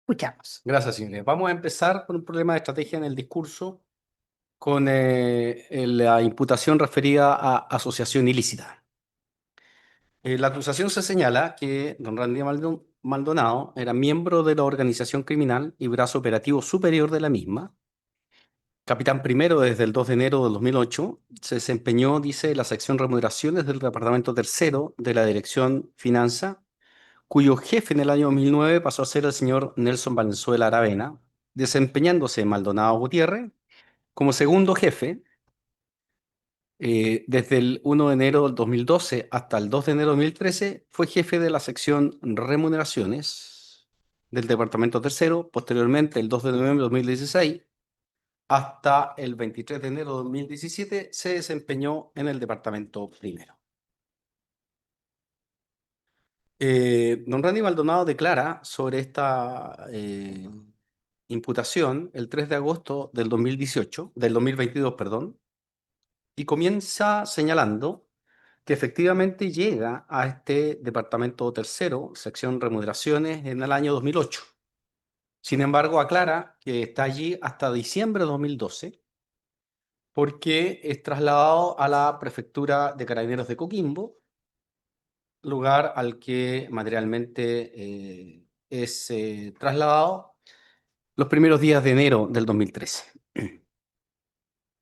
Escuchamos. Gracias, señoría. Vamos a empezar con un problema de estrategia en el discurso, con la imputación referida a asociación ilícita. La acusación se señala que don Randy Maldonado era miembro de la organización criminal y brazo operativo superior de la misma. Capitán primero desde el 2 de enero del 2008, se desempeñó, dice, la sección remuneraciones del departamento tercero de la Dirección Finanza, cuyo jefe en el año 2009 pasó a ser el señor Nelson Valenzuela Aravena, desempeñándose Maldonado Gutiérrez como segundo jefe. Desde el 1 de enero del 2012 hasta el 2 de enero de 2013 fue jefe de la sección remuneraciones del departamento tercero. Posteriormente, el 2 de noviembre de 2016 hasta el 23 de enero de 2017 se desempeñó en el departamento primero. Don Randy Maldonado declara sobre esta imputación el 3 de agosto del 2018, del 2022, perdón, y comienza señalando que efectivamente llega a este departamento tercero, sección remuneraciones, en el año 2008. Sin embargo, aclara que está allí hasta diciembre de 2012 porque es trasladado a la prefectura de Carabineros de Coquimbo, lugar al que materialmente es trasladado los primeros días de enero del 2013.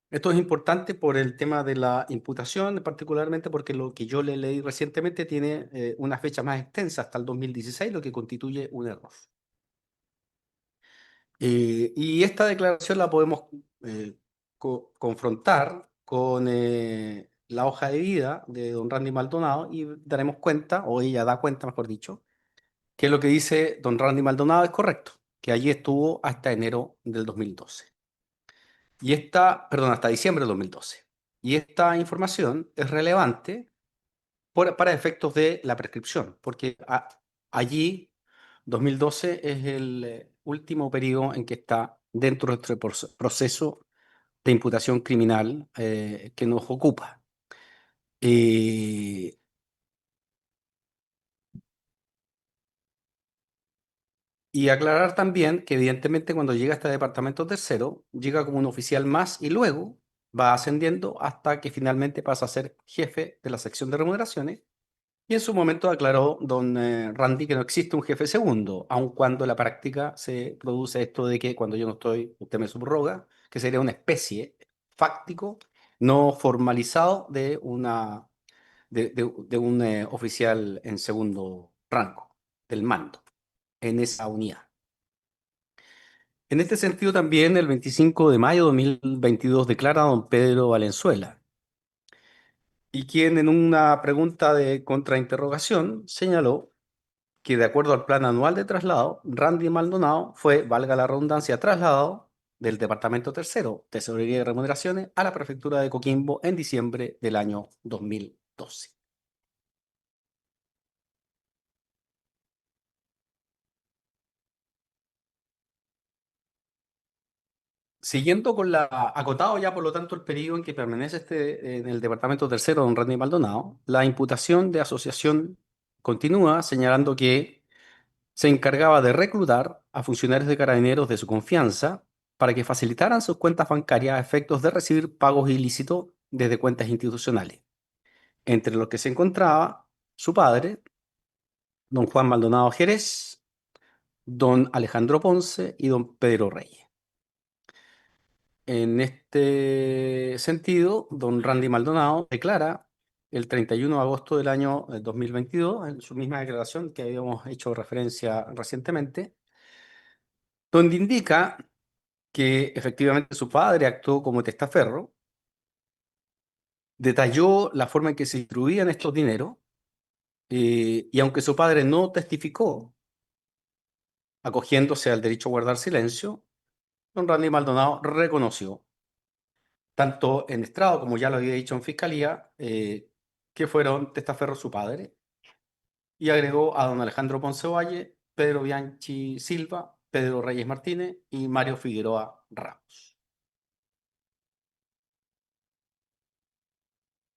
Esto es importante por el tema de la imputación, particularmente porque lo que yo le leí recientemente tiene una fecha más extensa hasta el 2016, lo que constituye un error. Y esta declaración la podemos confrontar con la hoja de vida de don Randy Maldonado y daremos cuenta, o ella da cuenta, mejor dicho, que lo que dice don Randy Maldonado es correcto, que allí estuvo hasta enero del 2012. Perdón, hasta diciembre del 2012. Y esta información es relevante para efectos de la prescripción, porque allí 2012 es el último periodo en que está dentro de este proceso de imputación criminal que nos ocupa. Eh, y aclarar también que evidentemente cuando llega a este departamento tercero, llega como un oficial más y luego va ascendiendo hasta que finalmente pasa a ser jefe de la sección de remuneraciones. Y en su momento aclaró don Randy que no existe un jefe segundo, aun cuando en la práctica se produce esto de que cuando yo no estoy, usted me subroga, que sería una especie fáctico, no formalizado de un oficial en segundo rango del mando en esa unidad. En este sentido también el 25 de mayo de 2022 declara don Pedro Valenzuela, y quien en una pregunta de contrainterrogación señaló que de acuerdo al plan anual de traslado, Randy Maldonado fue, valga la redundancia, trasladado del Departamento Tercero, Tesorería y Remuneraciones, a la Prefectura de Coquimbo en diciembre del año 2012. Siguiendo con acotado ya por lo tanto el periodo en que permanece en el Departamento Tercero don Randy Maldonado, la imputación de asociación continúa señalando que se encargaba de reclutar a funcionarios de carabineros de su confianza para que facilitaran sus cuentas bancarias a efectos de recibir pagos ilícitos desde cuentas institucionales, entre los que se encontraba su padre, don Juan Maldonado Jerez, don Alejandro Ponce y don Pedro Reyes. En este sentido, don Randy Maldonado declara el 31 de agosto del año 2022, en su misma declaración que habíamos hecho referencia recientemente, donde indica que efectivamente su padre actuó como testaferro, detalló la forma en que se distribuían estos dineros, y aunque su padre no testificó, acogiéndose al derecho a guardar silencio, don Randy Maldonado reconoció, tanto en estrado como ya lo había dicho en fiscalía, que fueron testaferros su padre, y agregó a don Alejandro Ponce Valle, Pedro Bianchi Silva, Pedro Reyes Martínez y Mario Figueroa Ramos.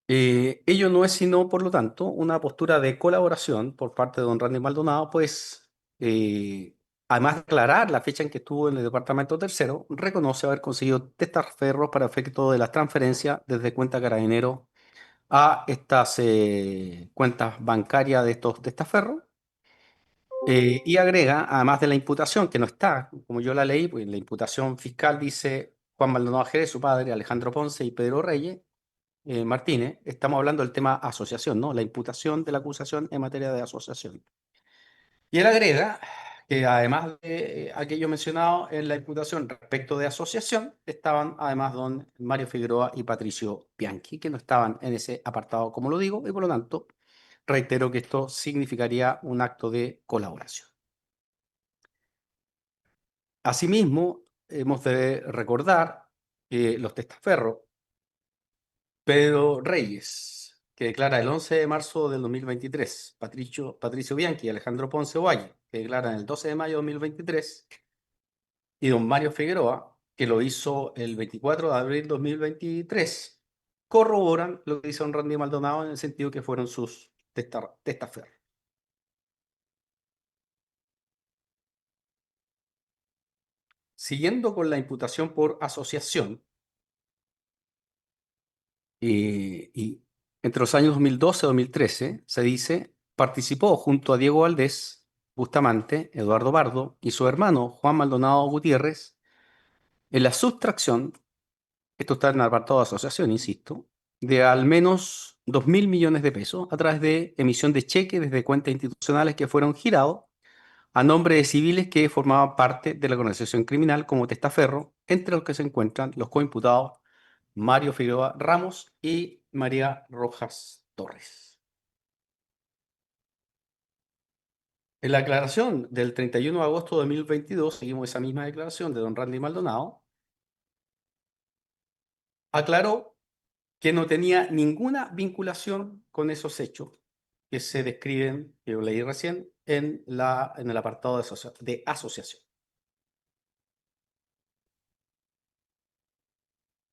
Ello no es sino, por lo tanto, una postura de colaboración por parte de don Randy Maldonado, pues Además de aclarar la fecha en que estuvo en el departamento tercero, reconoce haber conseguido testaferros para efecto de las transferencias desde cuenta carabinero a estas cuentas bancarias de estos testaferros. Y agrega, además de la imputación, que no está, como yo la leí, pues la imputación fiscal dice Juan Maldonado Jerez, su padre, Alejandro Ponce y Pedro Reyes Martínez. Estamos hablando del tema asociación, ¿no? La imputación de la acusación en materia de asociación. Y él agrega que además de aquello mencionado en la imputación respecto de asociación, estaban además don Mario Figueroa y Patricio Bianchi, que no estaban en ese apartado, como lo digo, y por lo tanto reitero que esto significaría un acto de colaboración. Asimismo, hemos de recordar que los testaferros, Pedro Reyes, que declara el 11 de marzo del 2023, Patricio Bianchi y Alejandro Ponce Ovalle, que declaran el 12 de mayo de 2023, y don Mario Figueroa, que lo hizo el 24 de abril de 2023, corroboran lo que dice don Randy Maldonado en el sentido que fueron sus testaferros. Siguiendo con la imputación por asociación, y entre los años 2012 y 2013, se dice, participó junto a Diego Valdés, Bustamante, Eduardo Bardo y su hermano Juan Maldonado Gutiérrez en la sustracción, esto está en el apartado de asociación, insisto, de al menos 2.000 millones de pesos a través de emisión de cheques desde cuentas institucionales que fueron girados a nombre de civiles que formaban parte de la organización criminal como testaferro, entre los que se encuentran los coimputados Mario Figueroa Ramos y María Rojas Torres. En la declaración del 31 de agosto de 2022, seguimos esa misma declaración de don Randy Maldonado, aclaró que no tenía ninguna vinculación con esos hechos que se describen, que yo leí recién, en el apartado de asociación.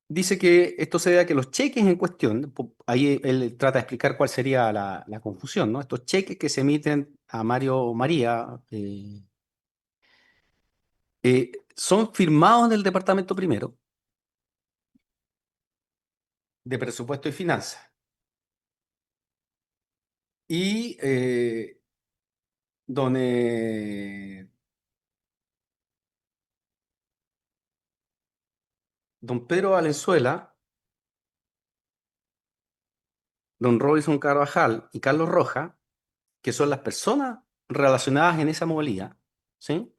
Dice que esto se debe a que los cheques en cuestión, ahí él trata de explicar cuál sería la confusión, ¿no? Estos cheques que se emiten a Mario María son firmados en el departamento primero de presupuesto y finanzas. Y don, don Pedro Valenzuela, don Robinson Carvajal y Carlos Rojas, que son las personas relacionadas en esa modalidad, ¿sí?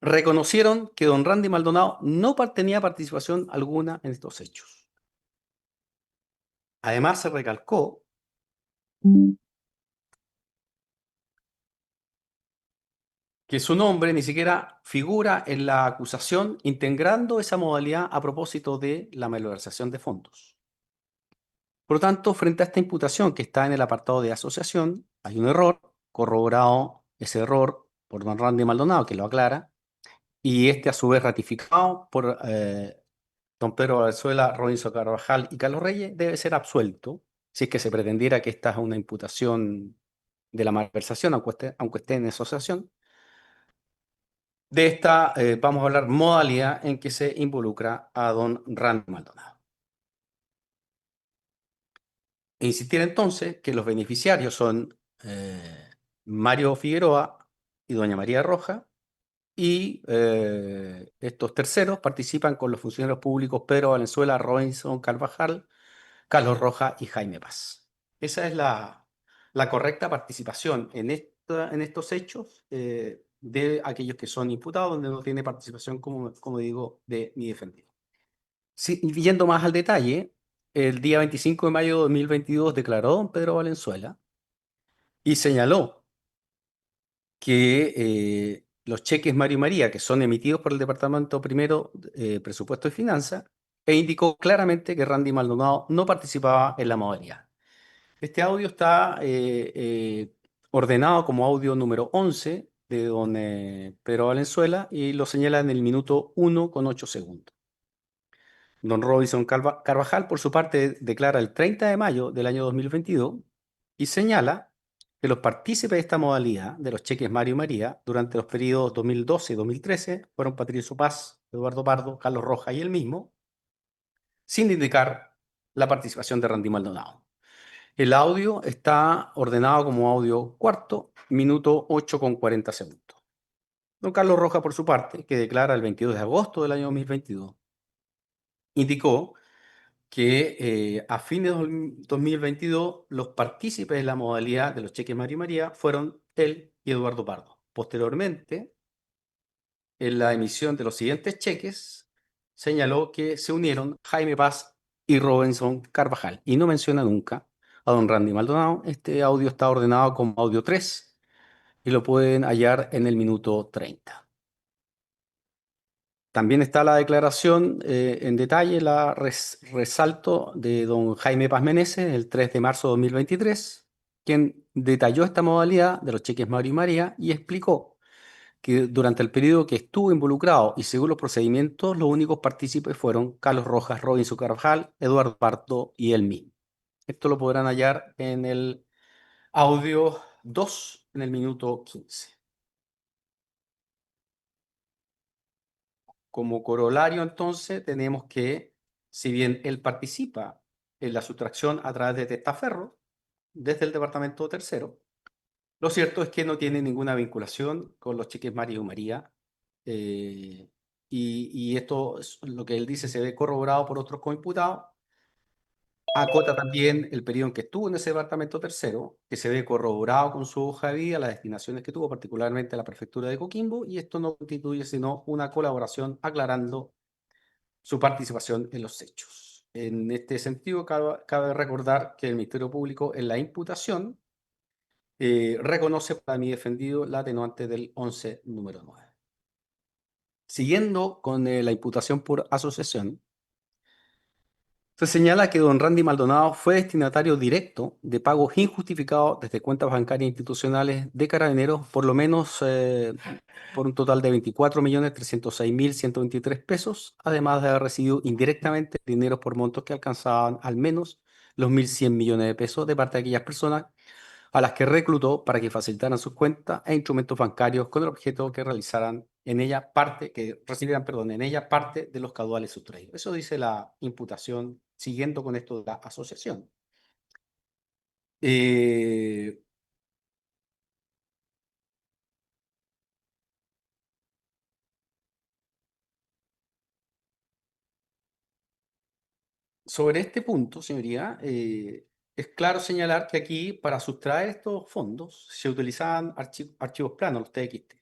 Reconocieron que don Randy Maldonado no tenía participación alguna en estos hechos. Además, se recalcó que su nombre ni siquiera figura en la acusación integrando esa modalidad a propósito de la malversación de fondos. Por lo tanto, frente a esta imputación que está en el apartado de asociación, hay un error, corroborado ese error por don Randy Maldonado, que lo aclara, y este a su vez ratificado por don Pedro Valenzuela, Robinson Carvajal y Carlos Reyes, debe ser absuelto si es que se pretendiera que esta es una imputación de la malversación, aunque esté en asociación. De esta vamos a hablar modalidad en que se involucra a don Randy Maldonado. E insistir entonces que los beneficiarios son Mario Figueroa y doña María Roja, y estos terceros participan con los funcionarios públicos Pedro Valenzuela, Robinson Carvajal, Carlos Roja y Jaime Paz. Esa es la correcta participación en estos hechos de aquellos que son imputados, donde no tiene participación, como digo, de mi defendido. Sí, yendo más al detalle, el día 25 de mayo de 2022 declaró don Pedro Valenzuela y señaló que los cheques Mario y María, que son emitidos por el Departamento Primero Presupuesto y Finanzas, e indicó claramente que Randy Maldonado no participaba en la modalidad. Este audio está ordenado como audio número 11 de don Pedro Valenzuela y lo señala en el minuto 1 con 8 segundos. Don Robinson Carvajal, por su parte, declara el 30 de mayo del año 2022 y señala que los partícipes de esta modalidad de los cheques Mario y María durante los periodos 2012 y 2013 fueron Patricio Paz, Eduardo Pardo, Carlos Rojas y él mismo, sin indicar la participación de Randy Maldonado. El audio está ordenado como audio cuarto, minuto 8:40. Don Carlos Rojas, por su parte, que declara el 22 de agosto del año 2022, indicó que a fines de 2022 los partícipes de la modalidad de los cheques Mario y María fueron él y Eduardo Pardo. Posteriormente, en la emisión de los siguientes cheques, señaló que se unieron Jaime Paz y Robinson Carvajal y no menciona nunca a don Randy Maldonado. Este audio está ordenado como audio 3 y lo pueden hallar en el minuto 30. También está la declaración en detalle, la resalto de don Jaime Paz Meneses, el 3 de marzo de 2023, quien detalló esta modalidad de los cheques Mario y María y explicó que durante el periodo que estuvo involucrado y según los procedimientos, los únicos partícipes fueron Carlos Rojas, Robinson Carvajal, Eduardo Pardo y él mismo. Esto lo podrán hallar en el audio 2 en el minuto 15. Como corolario, entonces, tenemos que, si bien él participa en la sustracción a través de testaferro, desde el departamento tercero, lo cierto es que no tiene ninguna vinculación con los cheques Mario y María. eh, y esto, lo que él dice, se ve corroborado por otros coimputados. Acota también el periodo en que estuvo en ese departamento tercero, que se ve corroborado con su hoja de vida, las destinaciones que tuvo, particularmente la prefectura de Coquimbo, y esto no constituye sino una colaboración aclarando su participación en los hechos. En este sentido, cabe recordar que el Ministerio Público en la imputación reconoce para mí defendido la atenuante del 11 número 9. Siguiendo con la imputación por asociación, se señala que don Randy Maldonado fue destinatario directo de pagos injustificados desde cuentas bancarias institucionales de Carabineros, por lo menos por un total de 24.306.123 pesos, además de haber recibido indirectamente dinero por montos que alcanzaban al menos los 1.100 millones de pesos de parte de aquellas personas a las que reclutó para que facilitaran sus cuentas e instrumentos bancarios con el objeto que realizaran en ella parte, que recibieran, perdón, en ella parte de los caudales sustraídos. Eso dice la imputación, siguiendo con esto de la asociación. Eh, Sobre este punto, señoría, es claro señalar que aquí, para sustraer estos fondos, se utilizaban archivos planos, los TXT.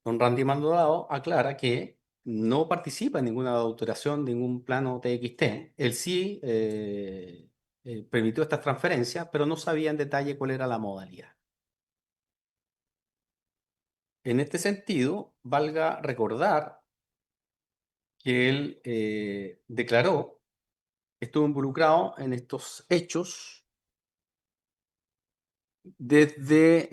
Don Randy Maldonado aclara que no participa en ninguna autoración de ningún plano TXT. Él sí permitió estas transferencias, pero no sabía en detalle cuál era la modalidad. En este sentido, valga recordar que él declaró que estuvo involucrado en estos hechos desde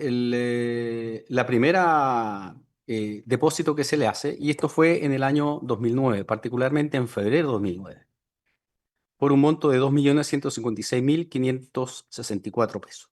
la primera depósito que se le hace, y esto fue en el año 2009, particularmente en febrero de 2009, por un monto de 2.156.564 pesos.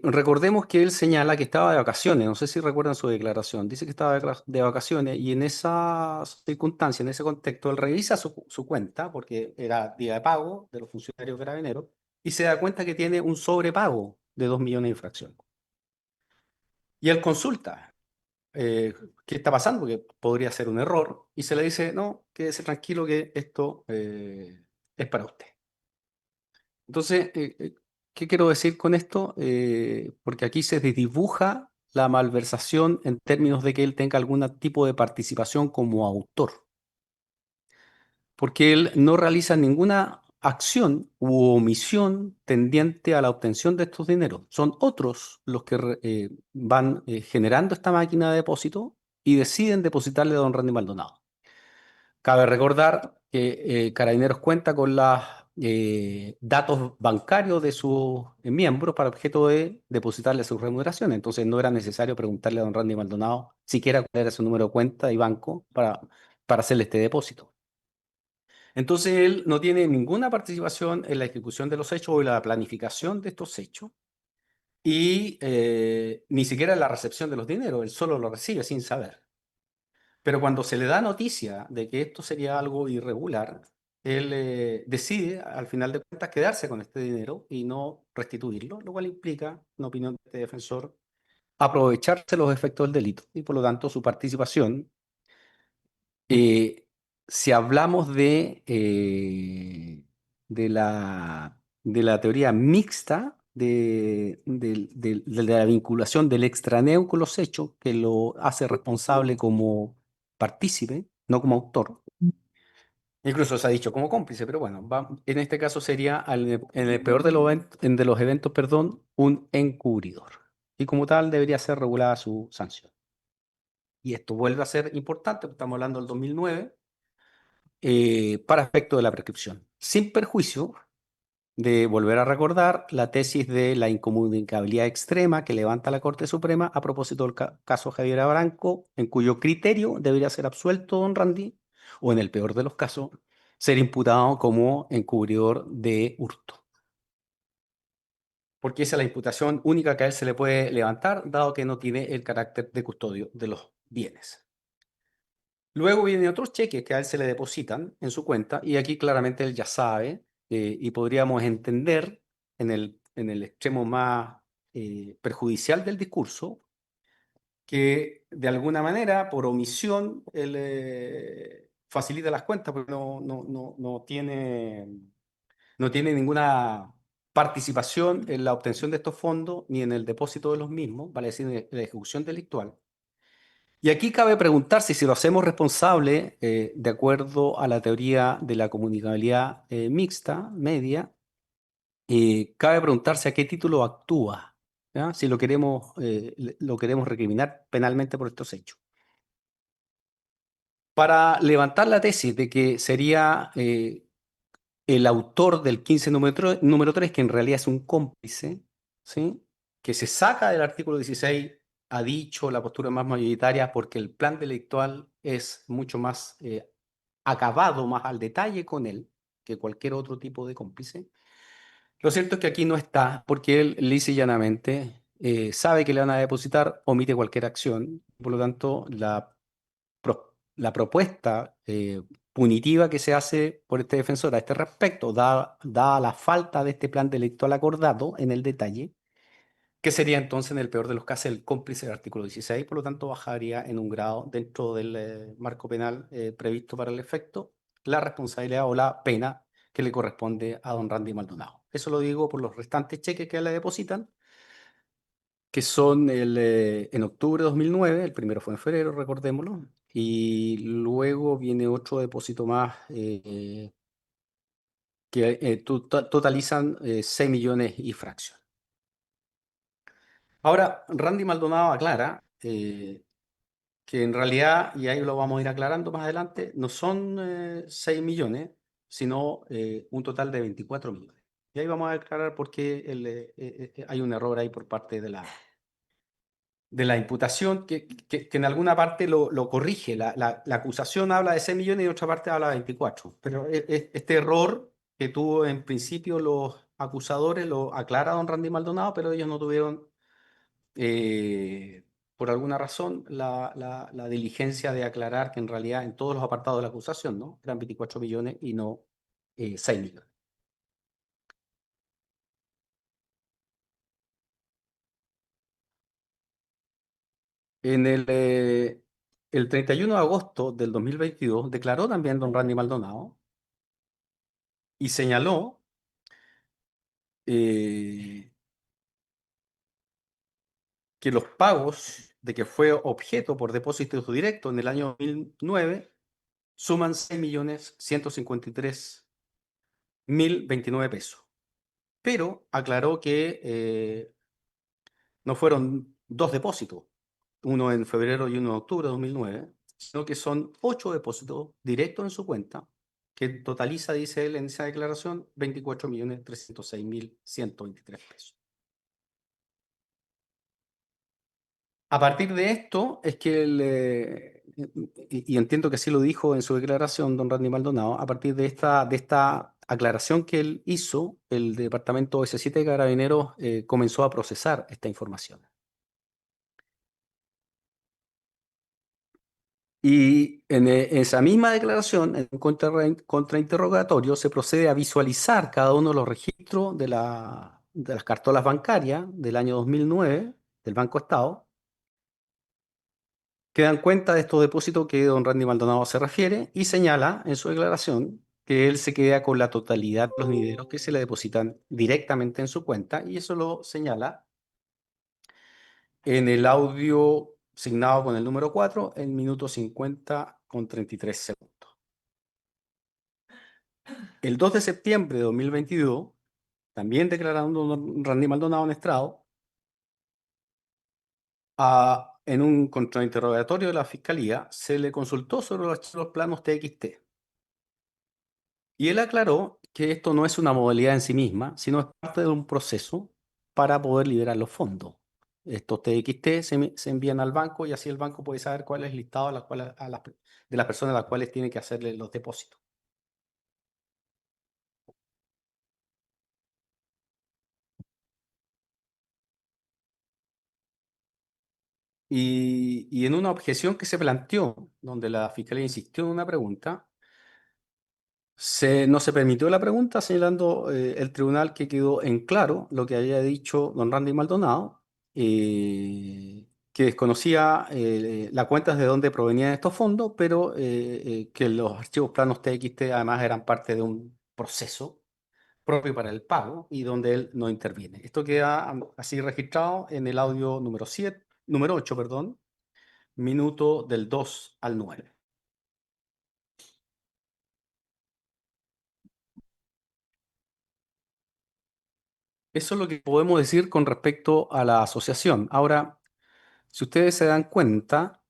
Recordemos que él señala que estaba de vacaciones, no sé si recuerdan su declaración, dice que estaba de vacaciones y en esas circunstancias, en ese contexto, él revisa su cuenta, porque era día de pago de los funcionarios carabineros, y se da cuenta que tiene un sobrepago de 2 millones de infracción. Y él consulta qué está pasando, porque podría ser un error, y se le dice, no, quédese tranquilo que esto es para usted. Entonces, ¿qué quiero decir con esto? Porque aquí se desdibuja la malversación en términos de que él tenga algún tipo de participación como autor, porque él no realiza ninguna acción u omisión tendiente a la obtención de estos dineros. Son otros los que van generando esta máquina de depósito y deciden depositarle a don Randy Maldonado. Cabe recordar que Carabineros cuenta con los datos bancarios de sus miembros para objeto de depositarle sus remuneraciones. Entonces no era necesario preguntarle a don Randy Maldonado siquiera cuál era su número de cuenta y banco para hacerle este depósito. Entonces él no tiene ninguna participación en la ejecución de los hechos o en la planificación de estos hechos y ni siquiera en la recepción de los dineros, él solo lo recibe sin saber. Pero cuando se le da noticia de que esto sería algo irregular, él decide, al final de cuentas, quedarse con este dinero y no restituirlo, lo cual implica, en opinión de este defensor, aprovecharse los efectos del delito y por lo tanto su participación. eh, si hablamos de la teoría mixta de la vinculación del extraneo con los hechos, que lo hace responsable como partícipe, no como autor. Incluso se ha dicho como cómplice, pero bueno, en este caso sería, en el peor de de los eventos, perdón, un encubridor. Y como tal debería ser regulada su sanción. Y esto vuelve a ser importante, porque estamos hablando del 2009, para efecto de la prescripción, sin perjuicio de volver a recordar la tesis de la incomunicabilidad extrema que levanta la Corte Suprema a propósito del caso Javier Abranco, en cuyo criterio debería ser absuelto don Randy, o en el peor de los casos, ser imputado como encubridor de hurto. Porque esa es la imputación única que a él se le puede levantar, dado que no tiene el carácter de custodio de los bienes. Luego vienen otros cheques que a él se le depositan en su cuenta y aquí claramente él ya sabe y podríamos entender en el extremo más perjudicial del discurso que de alguna manera, por omisión, él facilita las cuentas porque no tiene ninguna participación en la obtención de estos fondos ni en el depósito de los mismos, vale decir, en la ejecución delictual. Y aquí cabe preguntarse si lo hacemos responsable, de acuerdo a la teoría de la comunicabilidad mixta, media, cabe preguntarse a qué título actúa, ¿ya? Si lo queremos recriminar penalmente por estos hechos. Para levantar la tesis de que sería el autor del 15 número 3, que en realidad es un cómplice, ¿sí? Que se saca del artículo 16, ha dicho la postura más mayoritaria, porque el plan delictual es mucho más acabado, más al detalle con él, que cualquier otro tipo de cómplice. Lo cierto es que aquí no está, porque él lisa y llanamente sabe que le van a depositar, omite cualquier acción, por lo tanto, la propuesta punitiva que se hace por este defensor a este respecto, da la falta de este plan delictual acordado en el detalle, que sería entonces en el peor de los casos el cómplice del artículo 16, por lo tanto bajaría en un grado dentro del marco penal previsto para el efecto la responsabilidad o la pena que le corresponde a don Randy Maldonado. Eso lo digo por los restantes cheques que le depositan, que son en octubre de 2009, el primero fue en febrero, recordémoslo, y luego viene otro depósito más que totalizan 6 millones y fracción. Ahora, Randy Maldonado aclara que en realidad, y ahí lo vamos a ir aclarando más adelante, no son 6 millones, sino un total de 24 millones. Y ahí vamos a aclarar por qué hay un error ahí por parte de la imputación que en alguna parte lo corrige. La acusación habla de 6 millones y en otra parte habla de 24. Pero este error que tuvo en principio los acusadores lo aclara don Randy Maldonado, pero ellos no tuvieron, eh, por alguna razón, la diligencia de aclarar que en realidad en todos los apartados de la acusación, ¿no? Eran 24 millones y no 6 millones. En el 31 de agosto del 2022 declaró también don Randy Maldonado y señaló eh, que los pagos de que fue objeto por depósitos directos en el año 2009 suman 6.153.029 pesos. Pero aclaró que no fueron dos depósitos, uno en febrero y uno en octubre de 2009, sino que son 8 depósitos directos en su cuenta, que totaliza, dice él en esa declaración, 24.306.123 pesos. A partir de esto es que y entiendo que así lo dijo en su declaración don Randy Maldonado, a partir de esta aclaración que él hizo, el Departamento S7 de Carabineros comenzó a procesar esta información. Y en esa misma declaración, en contrainterrogatorio, se procede a visualizar cada uno de los registros de las cartolas bancarias del año 2009 del Banco Estado, que dan cuenta de estos depósitos que don Randy Maldonado se refiere y señala en su declaración que él se queda con la totalidad de los dineros que se le depositan directamente en su cuenta, y eso lo señala en el audio signado con el número 4 en minuto 50 con 33 segundos. El 2 de septiembre de 2022, también declarando don Randy Maldonado en estrado, en un contrainterrogatorio de la Fiscalía, se le consultó sobre los planos TXT. Y él aclaró que esto no es una modalidad en sí misma, sino es parte de un proceso para poder liberar los fondos. Estos TXT se envían al banco y así el banco puede saber cuál es el listado de las personas a las cuales tiene que hacerle los depósitos. Y en una objeción que se planteó, donde la Fiscalía insistió en una pregunta, no se permitió la pregunta, señalando el tribunal que quedó en claro lo que había dicho don Randy Maldonado, que desconocía las cuentas de dónde provenían estos fondos, pero que los archivos planos TXT además eran parte de un proceso propio para el pago y donde él no interviene. Esto queda así registrado en el audio número 8, perdón, minuto del 2 al 9. Eso es lo que podemos decir con respecto a la asociación. Ahora, si ustedes se dan cuenta,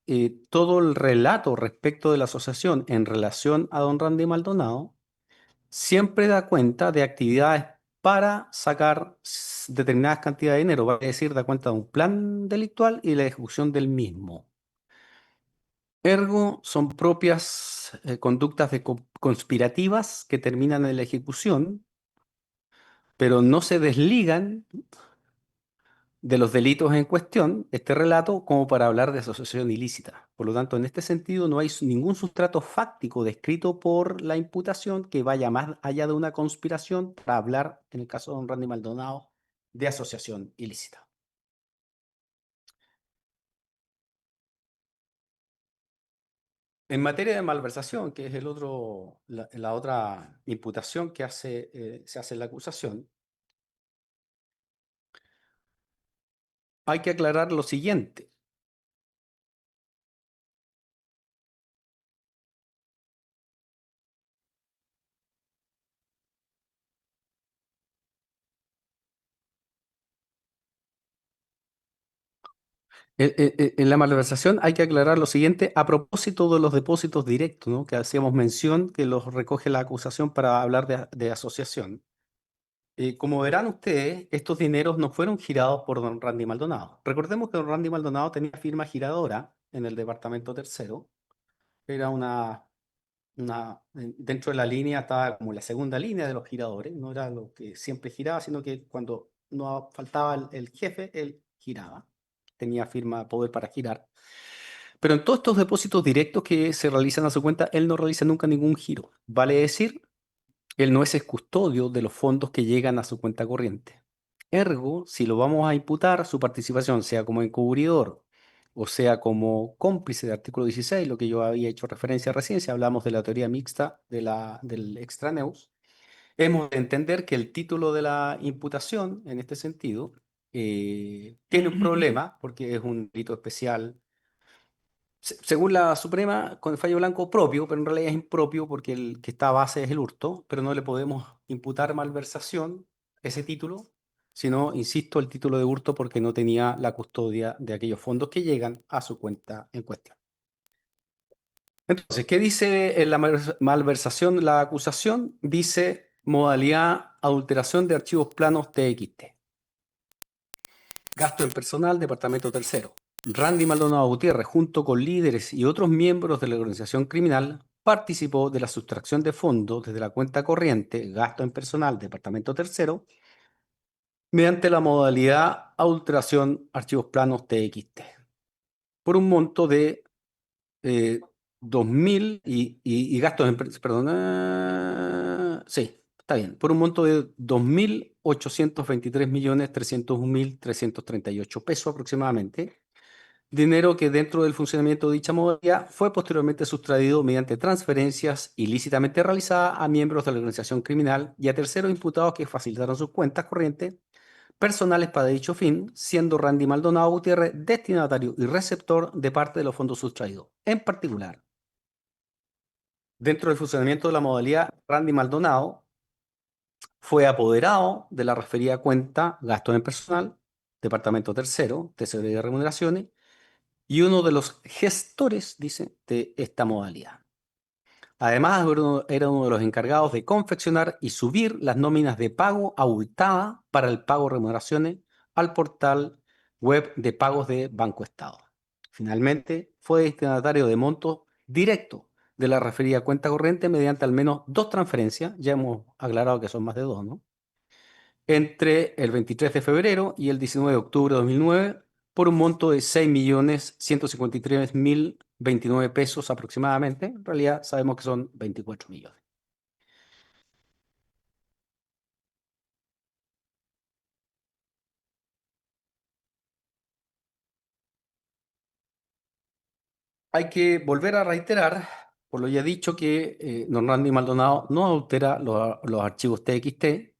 todo el relato respecto de la asociación en relación a don Randy Maldonado siempre da cuenta de actividades para sacar determinadas cantidades de dinero, vale decir, da cuenta de un plan delictual y la ejecución del mismo. Ergo, son propias conductas conspirativas que terminan en la ejecución, pero no se desligan de los delitos en cuestión, este relato, como para hablar de asociación ilícita. Por lo tanto, en este sentido, no hay ningún sustrato fáctico descrito por la imputación que vaya más allá de una conspiración para hablar, en el caso de don Randy Maldonado, de asociación ilícita. En materia de malversación, que es la otra imputación que se hace en la acusación, hay que aclarar lo siguiente. En la malversación hay que aclarar lo siguiente a propósito de los depósitos directos, ¿no? Que hacíamos mención que los recoge la acusación para hablar de asociación. Como verán ustedes, estos dineros no fueron girados por don Randy Maldonado. Recordemos que don Randy Maldonado tenía firma giradora en el departamento tercero. Era dentro de la línea, estaba como la segunda línea de los giradores. No era lo que siempre giraba, sino que cuando no faltaba el jefe, él giraba. Tenía firma, poder para girar. Pero en todos estos depósitos directos que se realizan a su cuenta, él no realiza nunca ningún giro. Vale decir, él no es el custodio de los fondos que llegan a su cuenta corriente. Ergo, si lo vamos a imputar, su participación, sea como encubridor o sea como cómplice de artículo 16, lo que yo había hecho referencia recién, si hablamos de la teoría mixta del extraneus, hemos de entender que el título de la imputación, en este sentido, tiene un problema porque es un delito especial según la Suprema, con el fallo blanco propio, pero en realidad es impropio porque el que está a base es el hurto, pero no le podemos imputar malversación ese título, sino, insisto, el título de hurto porque no tenía la custodia de aquellos fondos que llegan a su cuenta en cuestión. Entonces, ¿qué dice en la malversación la acusación? Dice modalidad adulteración de archivos planos TXT. Gasto en personal, departamento tercero. Randy Maldonado Gutiérrez, junto con líderes y otros miembros de la organización criminal, participó de la sustracción de fondos desde la cuenta corriente, gasto en personal, departamento tercero, mediante la modalidad adulteración archivos planos TXT, por un monto de 2.000 y gastos en, perdón, sí, está bien, por un monto de 2.823.301.338 pesos aproximadamente, dinero que dentro del funcionamiento de dicha modalidad fue posteriormente sustraído mediante transferencias ilícitamente realizadas a miembros de la organización criminal y a terceros imputados que facilitaron sus cuentas corrientes personales para dicho fin, siendo Randy Maldonado Gutiérrez destinatario y receptor de parte de los fondos sustraídos. En particular, dentro del funcionamiento de la modalidad, Randy Maldonado fue apoderado de la referida cuenta gastos en personal, departamento tercero, tesorería de remuneraciones, y uno de los gestores, dice, de esta modalidad. Además, era uno de los encargados de confeccionar y subir las nóminas de pago abultada para el pago de remuneraciones al portal web de pagos de Banco Estado. Finalmente, fue destinatario de montos directos de la referida cuenta corriente mediante al menos dos transferencias, ya hemos aclarado que son más de dos, ¿no? Entre el 23 de febrero y el 19 de octubre de 2009 por un monto de 6.153.029 pesos aproximadamente. En realidad sabemos que son 24 millones. Hay que volver a reiterar, por lo ya dicho, que don Randy Maldonado no adultera los archivos TXT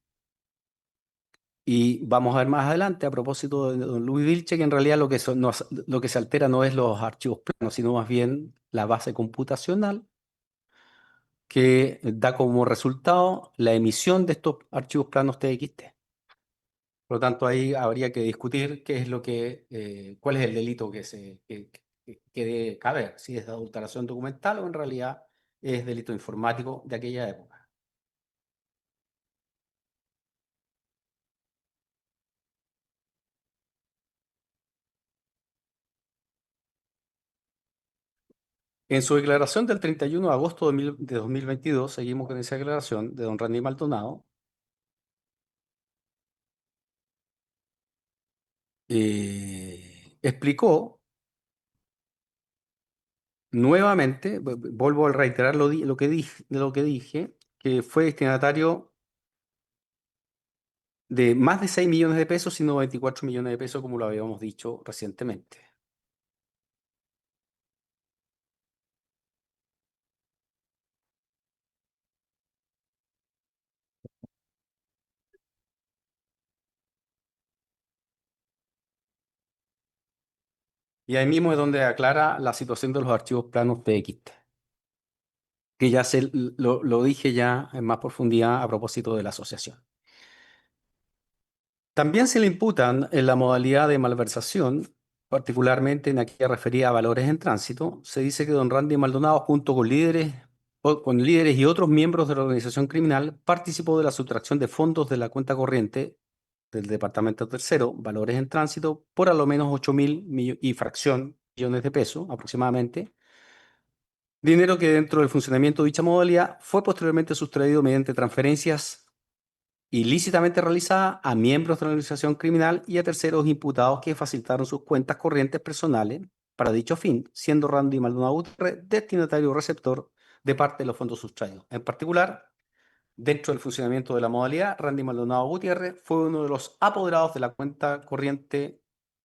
y vamos a ver más adelante a propósito de don Luis Vilche que en realidad lo que se altera no es los archivos planos, sino más bien la base computacional que da como resultado la emisión de estos archivos planos TXT. Por lo tanto, ahí habría que discutir qué es cuál es el delito que debe caber, si es de adulteración documental o en realidad es delito informático de aquella época. En su declaración del 31 de agosto de 2022, seguimos con esa declaración de don Randy Maldonado, explicó nuevamente, vuelvo a reiterar lo que dije, que fue destinatario de más de 6 millones de pesos, sino 24 millones de pesos, como lo habíamos dicho recientemente. Y ahí mismo es donde aclara la situación de los archivos planos PXT, que ya lo dije ya en más profundidad a propósito de la asociación. También se le imputan en la modalidad de malversación, particularmente en aquella referida a valores en tránsito, se dice que don Randy Maldonado, junto con líderes y otros miembros de la organización criminal, participó de la sustracción de fondos de la cuenta corriente del Departamento Tercero, valores en tránsito, por a lo menos 8.000 y fracción millones de pesos aproximadamente, dinero que dentro del funcionamiento de dicha modalidad fue posteriormente sustraído mediante transferencias ilícitamente realizada a miembros de la organización criminal y a terceros imputados que facilitaron sus cuentas corrientes personales para dicho fin, siendo Randy Maldonado Gutiérrez destinatario receptor de parte de los fondos sustraídos. En particular, dentro del funcionamiento de la modalidad, Randy Maldonado Gutiérrez fue uno de los apoderados de la cuenta corriente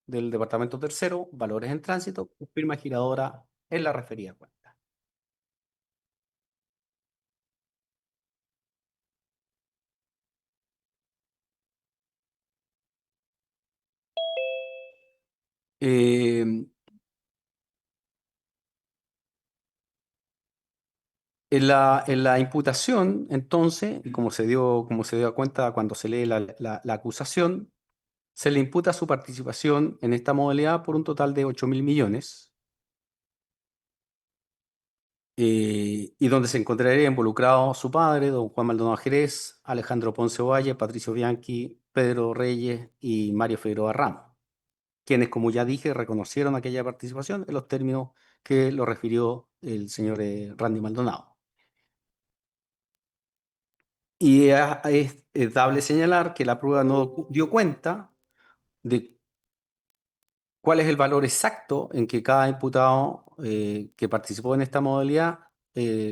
del Departamento Tercero, Valores en Tránsito, con firma giradora en la referida cuenta. Eh, en la imputación, entonces, y como se dio cuenta cuando se lee la acusación, se le imputa su participación en esta modalidad por un total de 8.000 millones, y donde se encontraría involucrado su padre, don Juan Maldonado Jerez, Alejandro Ponce Valle, Patricio Bianchi, Pedro Reyes y Mario Figueroa Ramos. quienes, como ya dije, reconocieron aquella participación en los términos que lo refirió el señor Randy Maldonado. Y es dable señalar que la prueba no dio cuenta de cuál es el valor exacto en que cada imputado que participó en esta modalidad,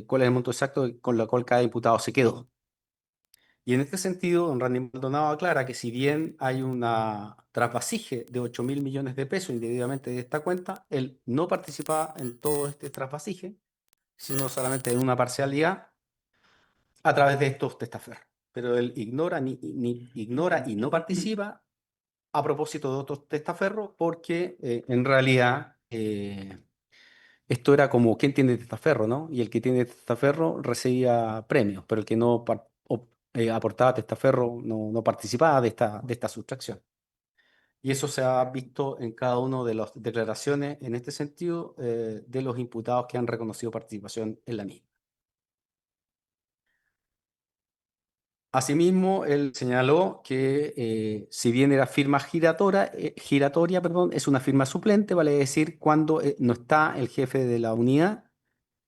cuál es el monto exacto con el cual cada imputado se quedó. Y en este sentido, don Randy Maldonado aclara que si bien hay una trasvasije de 8.000 millones de pesos indebidamente de esta cuenta, él no participa en todo este trasvasije, sino solamente en una parcialidad a través de estos testaferros. Pero él ignora y no participa a propósito de otros testaferros porque en realidad esto era como quién tiene testaferro, ¿no? Y el que tiene testaferro recibía premios, pero el que no aportaba testaferro no participaba de esta sustracción. Y eso se ha visto en cada una de las declaraciones en este sentido de los imputados que han reconocido participación en la misma. Asimismo, él señaló que si bien era firma giratoria, perdón, es una firma suplente, vale decir cuando no está el jefe de la unidad,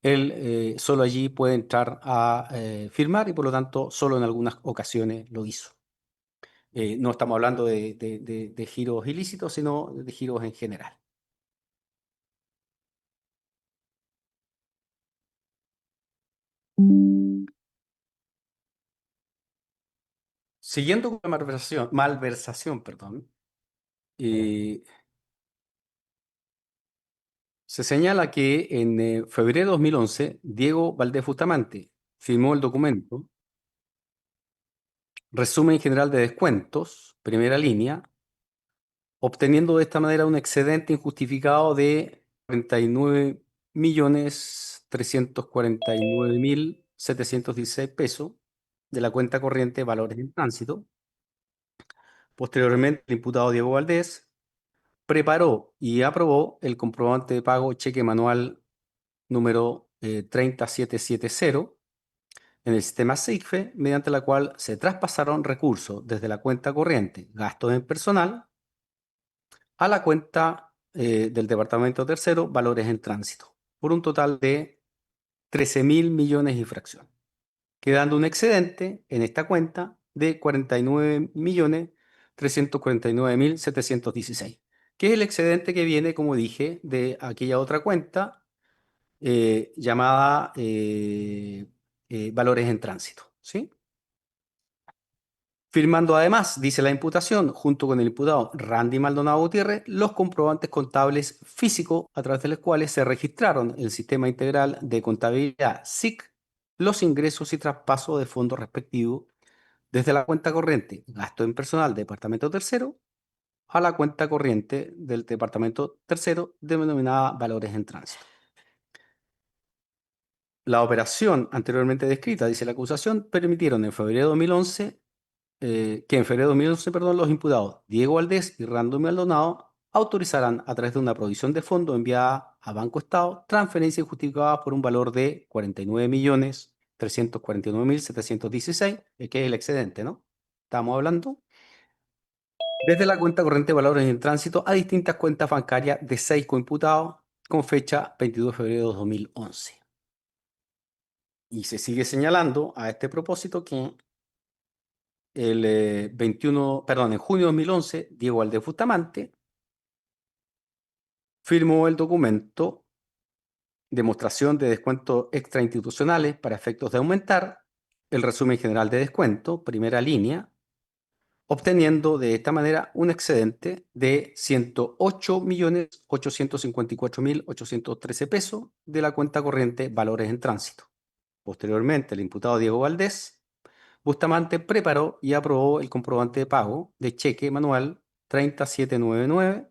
él solo allí puede entrar a firmar y por lo tanto solo en algunas ocasiones lo hizo. No estamos hablando de giros ilícitos, sino de giros en general. Siguiendo con la malversación, perdón, eh, se señala que en febrero de 2011, Diego Valdés Bustamante firmó el documento Resumen General de Descuentos, primera línea, obteniendo de esta manera un excedente injustificado de 49.349.716 pesos de la cuenta corriente Valores en Tránsito. Posteriormente, el imputado Diego Valdés preparó y aprobó el comprobante de pago cheque manual número 30770 en el sistema SIGFE, mediante la cual se traspasaron recursos desde la cuenta corriente gastos en personal a la cuenta del Departamento Tercero Valores en Tránsito, por un total de 13.000 millones y fracción, quedando un excedente en esta cuenta de 49.349.716, que es el excedente que viene, como dije, de aquella otra cuenta llamada Valores en Tránsito, ¿sí? Firmando además, dice la imputación, junto con el imputado Randy Maldonado Gutiérrez, los comprobantes contables físicos a través de los cuales se registraron en el Sistema Integral de Contabilidad SIC los ingresos y traspasos de fondos respectivos desde la cuenta corriente gasto en personal Departamento Tercero a la cuenta corriente del Departamento Tercero denominada Valores en Tránsito. La operación anteriormente descrita, dice la acusación, permitieron en febrero de 2011 que en febrero de 2011, perdón, los imputados Diego Valdés y Rando Maldonado autorizaran a través de una provisión de fondo enviada a Banco Estado transferencias justificadas por un valor de 49.349.716, que es el excedente, ¿no? Estamos hablando desde la cuenta corriente de valores en tránsito a distintas cuentas bancarias de 6 coimputados con fecha 22 de febrero de 2011. Y se sigue señalando a este propósito que en junio de 2011, Diego Valdés Bustamante firmó el documento Demostración de descuentos extrainstitucionales para efectos de aumentar el resumen general de descuento, primera línea, obteniendo de esta manera un excedente de 108.854.813 pesos de la cuenta corriente Valores en Tránsito. Posteriormente, el imputado Diego Valdés Bustamante preparó y aprobó el comprobante de pago de cheque manual 30799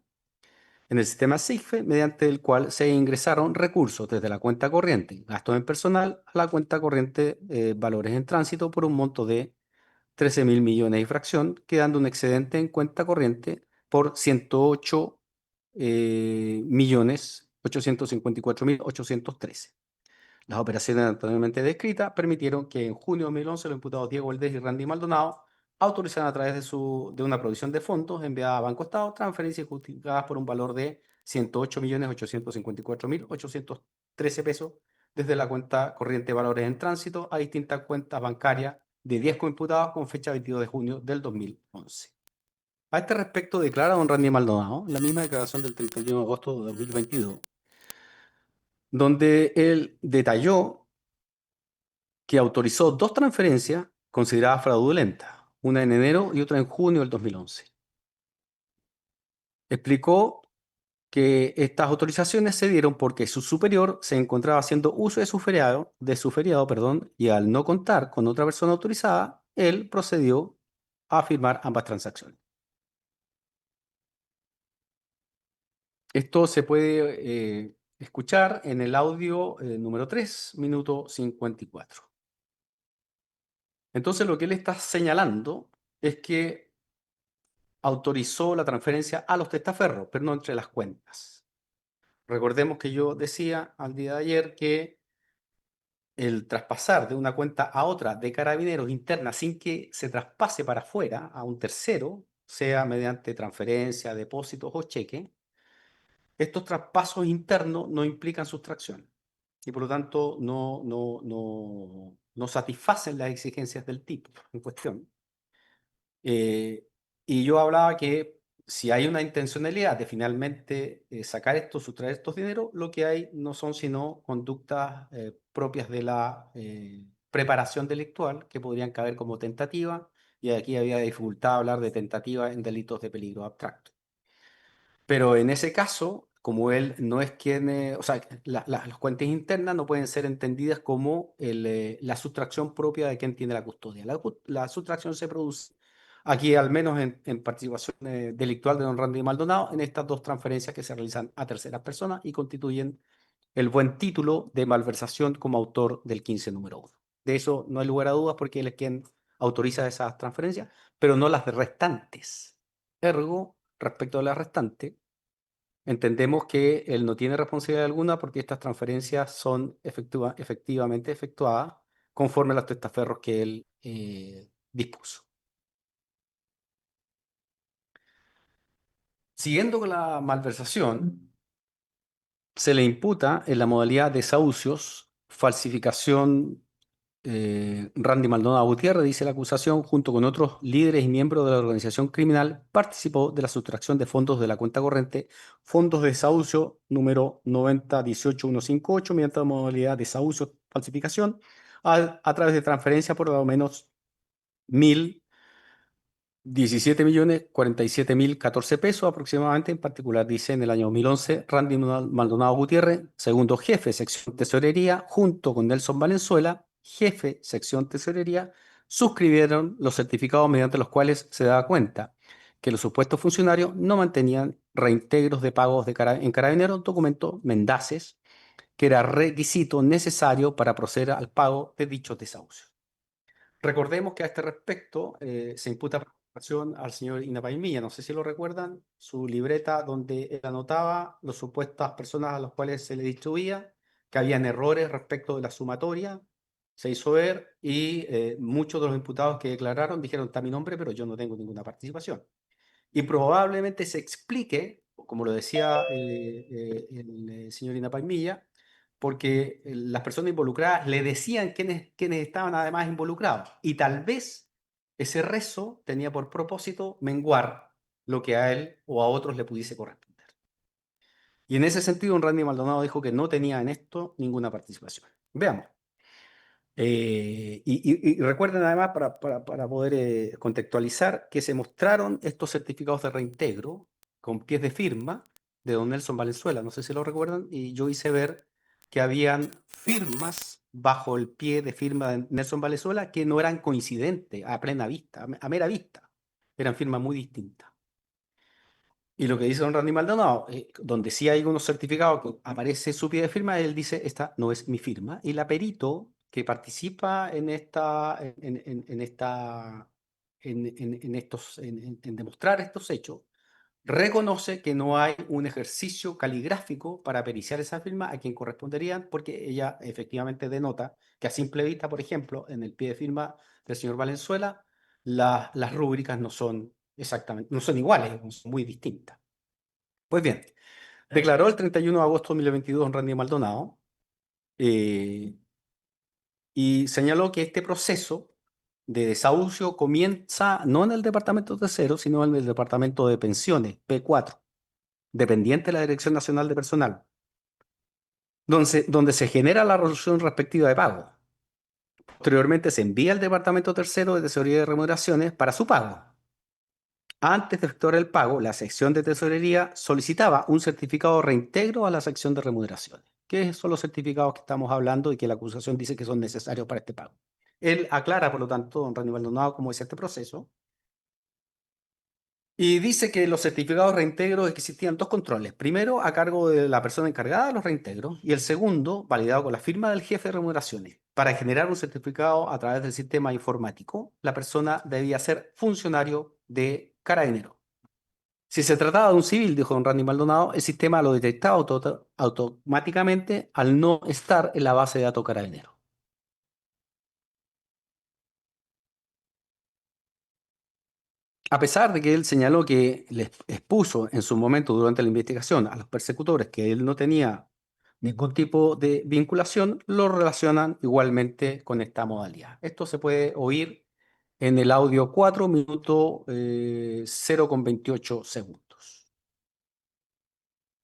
en el sistema SIGFE, mediante el cual se ingresaron recursos desde la cuenta corriente, gastos en personal, a la cuenta corriente valores en tránsito por un monto de 13.000 millones y fracción, quedando un excedente en cuenta corriente por 108 millones 854.813. Las operaciones anteriormente descritas permitieron que en junio de 2011 los imputados Diego Valdés y Randy Maldonado autorizan a través de una provisión de fondos enviada a Banco Estado transferencias justificadas por un valor de 108.854.813 pesos desde la cuenta corriente de valores en tránsito a distintas cuentas bancarias de 10 coimputados con fecha 22 de junio del 2011. A este respecto declara don Randy Maldonado la misma declaración del 31 de agosto de 2022, donde él detalló que autorizó dos transferencias consideradas fraudulentas, una en enero y otra en junio del 2011. Explicó que estas autorizaciones se dieron porque su superior se encontraba haciendo uso de su feriado, perdón, y al no contar con otra persona autorizada, él procedió a firmar ambas transacciones. Esto se puede escuchar en el audio número 3, minuto 54. Entonces lo que él está señalando es que autorizó la transferencia a los testaferros, pero no entre las cuentas. Recordemos que yo decía al día de ayer que el traspasar de una cuenta a otra de Carabineros interna sin que se traspase para afuera a un tercero, sea mediante transferencia, depósitos o cheque, estos traspasos internos no implican sustracción y por lo tanto no satisfacen las exigencias del tipo en cuestión. Eh, y yo hablaba que si hay una intencionalidad de finalmente sacar esto, sustraer estos dineros, lo que hay no son sino conductas propias de la preparación delictual que podrían caber como tentativa, y aquí había dificultad hablar de tentativa en delitos de peligro abstracto. Pero en ese caso, como él no es quien, o sea, las cuentas internas no pueden ser entendidas como la sustracción propia de quien tiene la custodia. La sustracción se produce aquí, al menos en participación delictual de don Randy Maldonado, en estas dos transferencias que se realizan a terceras personas y constituyen el buen título de malversación como autor del 15 número 1. De eso no hay lugar a dudas porque él es quien autoriza esas transferencias, pero no las de restantes. Ergo, respecto a las restantes, entendemos que él no tiene responsabilidad alguna porque estas transferencias son efectivamente efectuadas conforme a los testaferros que él dispuso. Siguiendo con la malversación, se le imputa en la modalidad de desahucios, falsificación. Randy Maldonado Gutiérrez, dice la acusación, junto con otros líderes y miembros de la organización criminal, participó de la sustracción de fondos de la cuenta corriente, fondos de desahucio número 9018158, mediante la modalidad de desahucio falsificación, a través de transferencia por al menos 1.017.047.014 pesos aproximadamente. En particular, dice en el año 2011, Randy Maldonado Gutiérrez, segundo jefe, sección tesorería, junto con Nelson Valenzuela, jefe, sección tesorería, suscribieron los certificados mediante los cuales se daba cuenta que los supuestos funcionarios no mantenían reintegros de pagos en Carabineros, documentos mendaces, que era requisito necesario para proceder al pago de dichos desahucios. Recordemos que a este respecto se imputa participación al señor Inapaimilla, no sé si lo recuerdan, su libreta donde él anotaba las supuestas personas a las cuales se le distribuía, que habían errores respecto de la sumatoria, se hizo ver y muchos de los imputados que declararon dijeron está mi nombre, pero yo no tengo ninguna participación. Y probablemente se explique, como lo decía el señor Inapaimilla, porque las personas involucradas le decían quiénes estaban además involucrados. Y tal vez ese rezo tenía por propósito menguar lo que a él o a otros le pudiese corresponder. Y en ese sentido, un Randy Maldonado dijo que no tenía en esto ninguna participación. Veamos. Y recuerden además, para poder contextualizar, que se mostraron estos certificados de reintegro con pies de firma de don Nelson Valenzuela, no sé si lo recuerdan, y yo hice ver que habían firmas bajo el pie de firma de Nelson Valenzuela que no eran coincidentes a plena vista, a mera vista, eran firmas muy distintas. Y lo que dice don Randy Maldonado, donde sí hay unos certificados que aparece su pie de firma, él dice, esta no es mi firma. Y la perito que participa en demostrar estos hechos, reconoce que no hay un ejercicio caligráfico para periciar esa firma a quien corresponderían, porque ella efectivamente denota que a simple vista, por ejemplo, en el pie de firma del señor Valenzuela, las rúbricas no son exactamente, no son iguales, son muy distintas. Pues bien, declaró el 31 de agosto de 2022 don Randy Maldonado eh, y señaló que este proceso de desahucio comienza no en el departamento tercero, sino en el departamento de pensiones, P4, dependiente de la Dirección Nacional de Personal, donde se genera la resolución respectiva de pago. Posteriormente se envía al departamento tercero de tesorería de remuneraciones para su pago. Antes de efectuar el pago, la sección de tesorería solicitaba un certificado de reintegro a la sección de remuneraciones. ¿Qué son los certificados que estamos hablando y que la acusación dice que son necesarios para este pago? Él aclara, por lo tanto, don Randy Maldonado, cómo es este proceso. Y dice que los certificados de reintegro existían dos controles. Primero, a cargo de la persona encargada de los reintegros y el segundo, validado con la firma del jefe de remuneraciones. Para generar un certificado a través del sistema informático, la persona debía ser funcionario de Carabineros. Si se trataba de un civil, dijo don Randy Maldonado, el sistema lo detectaba automáticamente al no estar en la base de datos Carabineros. A pesar de que él señaló que les expuso en su momento durante la investigación a los persecutores que él no tenía ningún tipo de vinculación, lo relacionan igualmente con esta modalidad. Esto se puede oír en el audio 4 minutos 0,28 segundos.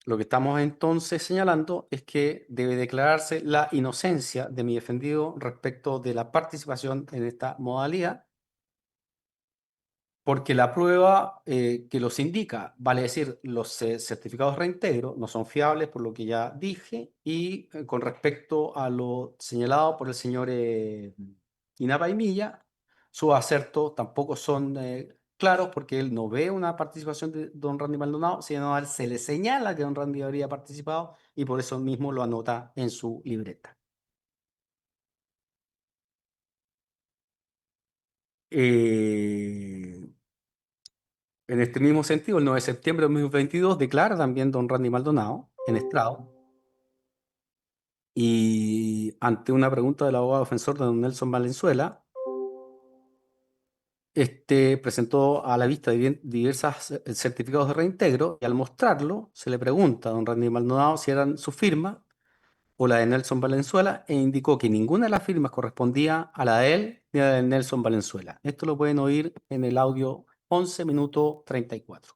Lo que estamos entonces señalando es que debe declararse la inocencia de mi defendido respecto de la participación en esta modalidad porque la prueba que los indica, vale decir, los certificados de reintegro no son fiables por lo que ya dije y con respecto a lo señalado por el señor Inapaimilla, sus acertos tampoco son claros porque él no ve una participación de don Randy Maldonado, sino a él se le señala que don Randy habría participado y por eso mismo lo anota en su libreta. Eh, En este mismo sentido, el 9 de septiembre de 2022 declara también don Randy Maldonado en estrado y ante una pregunta del abogado defensor de don Nelson Valenzuela, este presentó a la vista diversos certificados de reintegro y al mostrarlo se le pregunta a don Randy Maldonado si eran su firma o la de Nelson Valenzuela e indicó que ninguna de las firmas correspondía a la de él ni a la de Nelson Valenzuela. Esto lo pueden oír en el audio 11 minutos 34.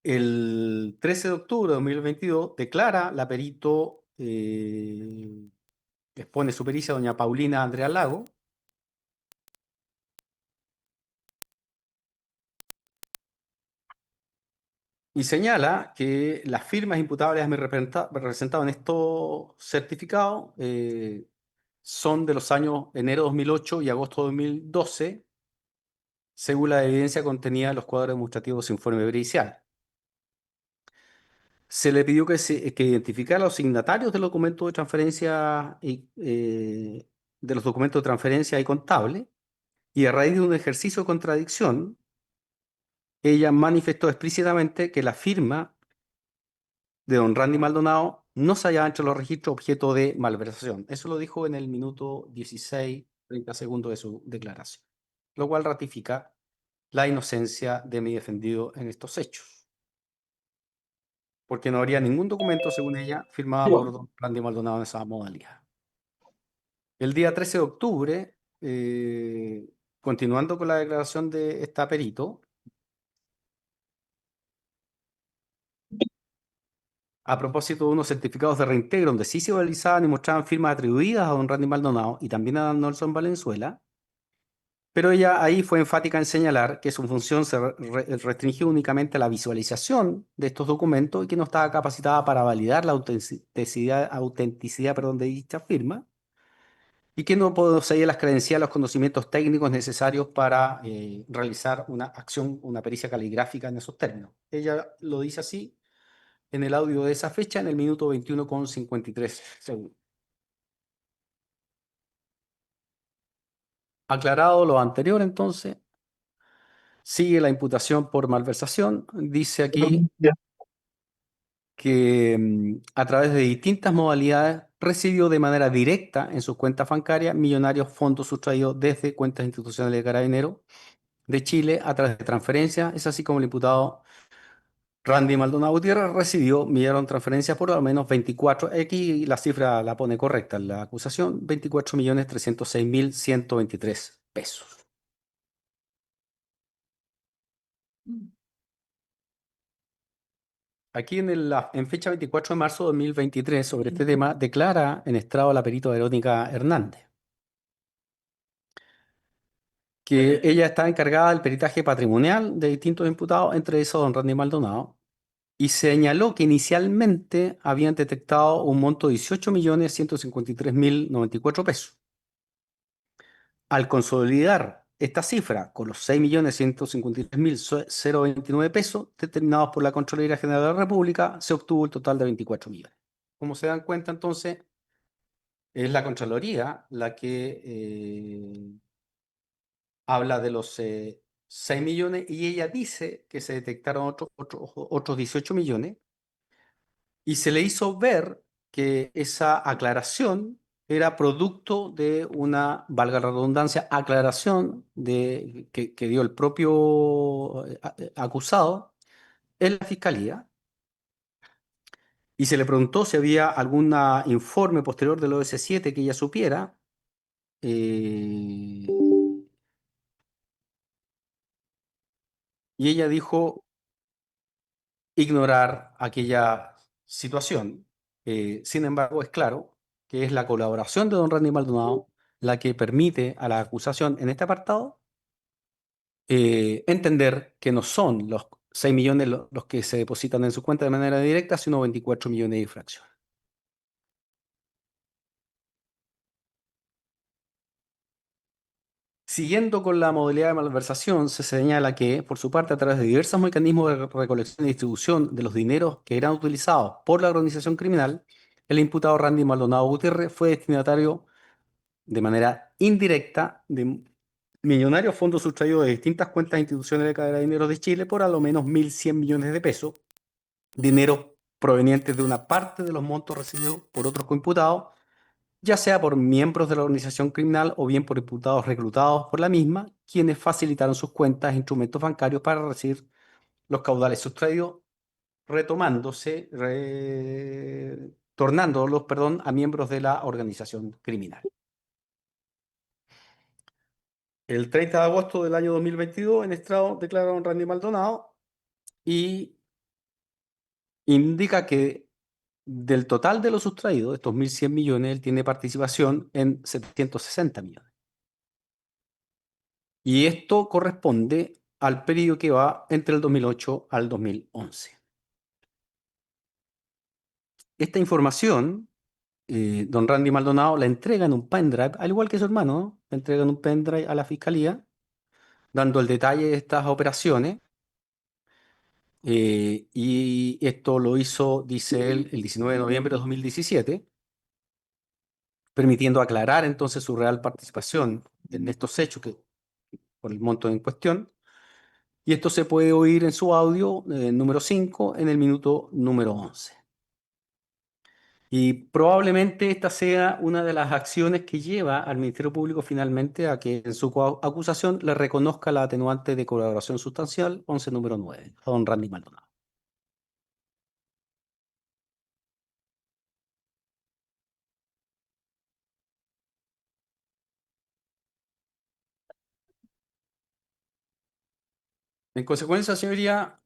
El 13 de octubre de 2022 declara la perito, expone su pericia doña Paulina Andrea Lago, y señala que las firmas imputables a mi representado en estos certificados son de los años enero 2008 y agosto 2012, según la evidencia contenida en los cuadros demostrativos de su informe pericial. Se le pidió que identificara los signatarios del documento de transferencia de los documentos de transferencia y contable, y a raíz de un ejercicio de contradicción, ella manifestó explícitamente que la firma de don Randy Maldonado no se hallaba entre los registros objeto de malversación. Eso lo dijo en el minuto 16, 30 segundos de su declaración, lo cual ratifica la inocencia de mi defendido en estos hechos, porque no habría ningún documento, según ella, firmado por don Randy Maldonado en esa modalidad. El día 13 de octubre, continuando con la declaración de esta perito, a propósito de unos certificados de reintegro donde sí se validaban y mostraban firmas atribuidas a don Randy Maldonado y también a don Nelson Valenzuela, pero ella ahí fue enfática en señalar que su función se restringió únicamente a la visualización de estos documentos y que no estaba capacitada para validar la autenticidad, perdón, de dicha firma y que no poseía las credenciales, los conocimientos técnicos necesarios para realizar una acción, una pericia caligráfica en esos términos. Ella lo dice así en el audio de esa fecha, en el minuto 21,53 segundos. Aclarado lo anterior, entonces, sigue la imputación por malversación. Dice aquí, que a través de distintas modalidades recibió de manera directa en sus cuentas bancarias millonarios fondos sustraídos desde cuentas institucionales de Carabineros de Chile a través de transferencias. Es así como el imputado Randy Maldonado Gutiérrez recibió, midieron transferencias por al menos 24, aquí la cifra la pone correcta en la acusación, 24.306.123 pesos. Aquí en fecha 24 de marzo de 2023, sobre este tema, declara en estrado la perito Verónica Hernández, que ella está encargada del peritaje patrimonial de distintos imputados, entre esos don Randy Maldonado, y señaló que inicialmente habían detectado un monto de 18.153.094 pesos. Al consolidar esta cifra con los 6.153.029 pesos determinados por la Contraloría General de la República, se obtuvo el total de 24 millones. Como se dan cuenta, entonces, es la Contraloría la que habla de los 6 millones y ella dice que se detectaron otros 18 millones y se le hizo ver que esa aclaración era producto de una, valga la redundancia, aclaración que dio el propio acusado en la fiscalía y se le preguntó si había algún informe posterior del OS7 que ella supiera. eh, y ella dijo ignorar aquella situación. Sin embargo, es claro que es la colaboración de don Randy Maldonado la que permite a la acusación en este apartado entender que no son los 6 millones los que se depositan en su cuenta de manera directa, sino 24 millones de infracciones. Siguiendo con la modalidad de malversación, se señala que, por su parte, a través de diversos mecanismos de recolección y distribución de los dineros que eran utilizados por la organización criminal, el imputado Randy Maldonado Gutiérrez fue destinatario de manera indirecta de millonarios fondos sustraídos de distintas cuentas e instituciones de Carabineros de Chile por a lo menos 1.100 millones de pesos, dinero provenientes de una parte de los montos recibidos por otros coimputados, ya sea por miembros de la organización criminal o bien por imputados reclutados por la misma, quienes facilitaron sus cuentas e instrumentos bancarios para recibir los caudales sustraídos, tornándolos, perdón, a miembros de la organización criminal. El 30 de agosto del año 2022, en estrado declararon Randy Maldonado y indica que del total de los sustraídos, estos 1.100 millones, él tiene participación en 760 millones. Y esto corresponde al periodo que va entre el 2008 al 2011. Esta información, don Randy Maldonado la entrega en un pendrive, al igual que su hermano, ¿no? Le entrega en un pendrive a la fiscalía, dando el detalle de estas operaciones. Y esto lo hizo, dice él, el 19 de noviembre de 2017, permitiendo aclarar entonces su real participación en estos hechos por el monto en cuestión. Y esto se puede oír en su audio número 5 en el minuto número 11. Y probablemente esta sea una de las acciones que lleva al Ministerio Público finalmente a que en su acusación le reconozca la atenuante de colaboración sustancial 11 número 9 a don Randy Maldonado. En consecuencia, señoría,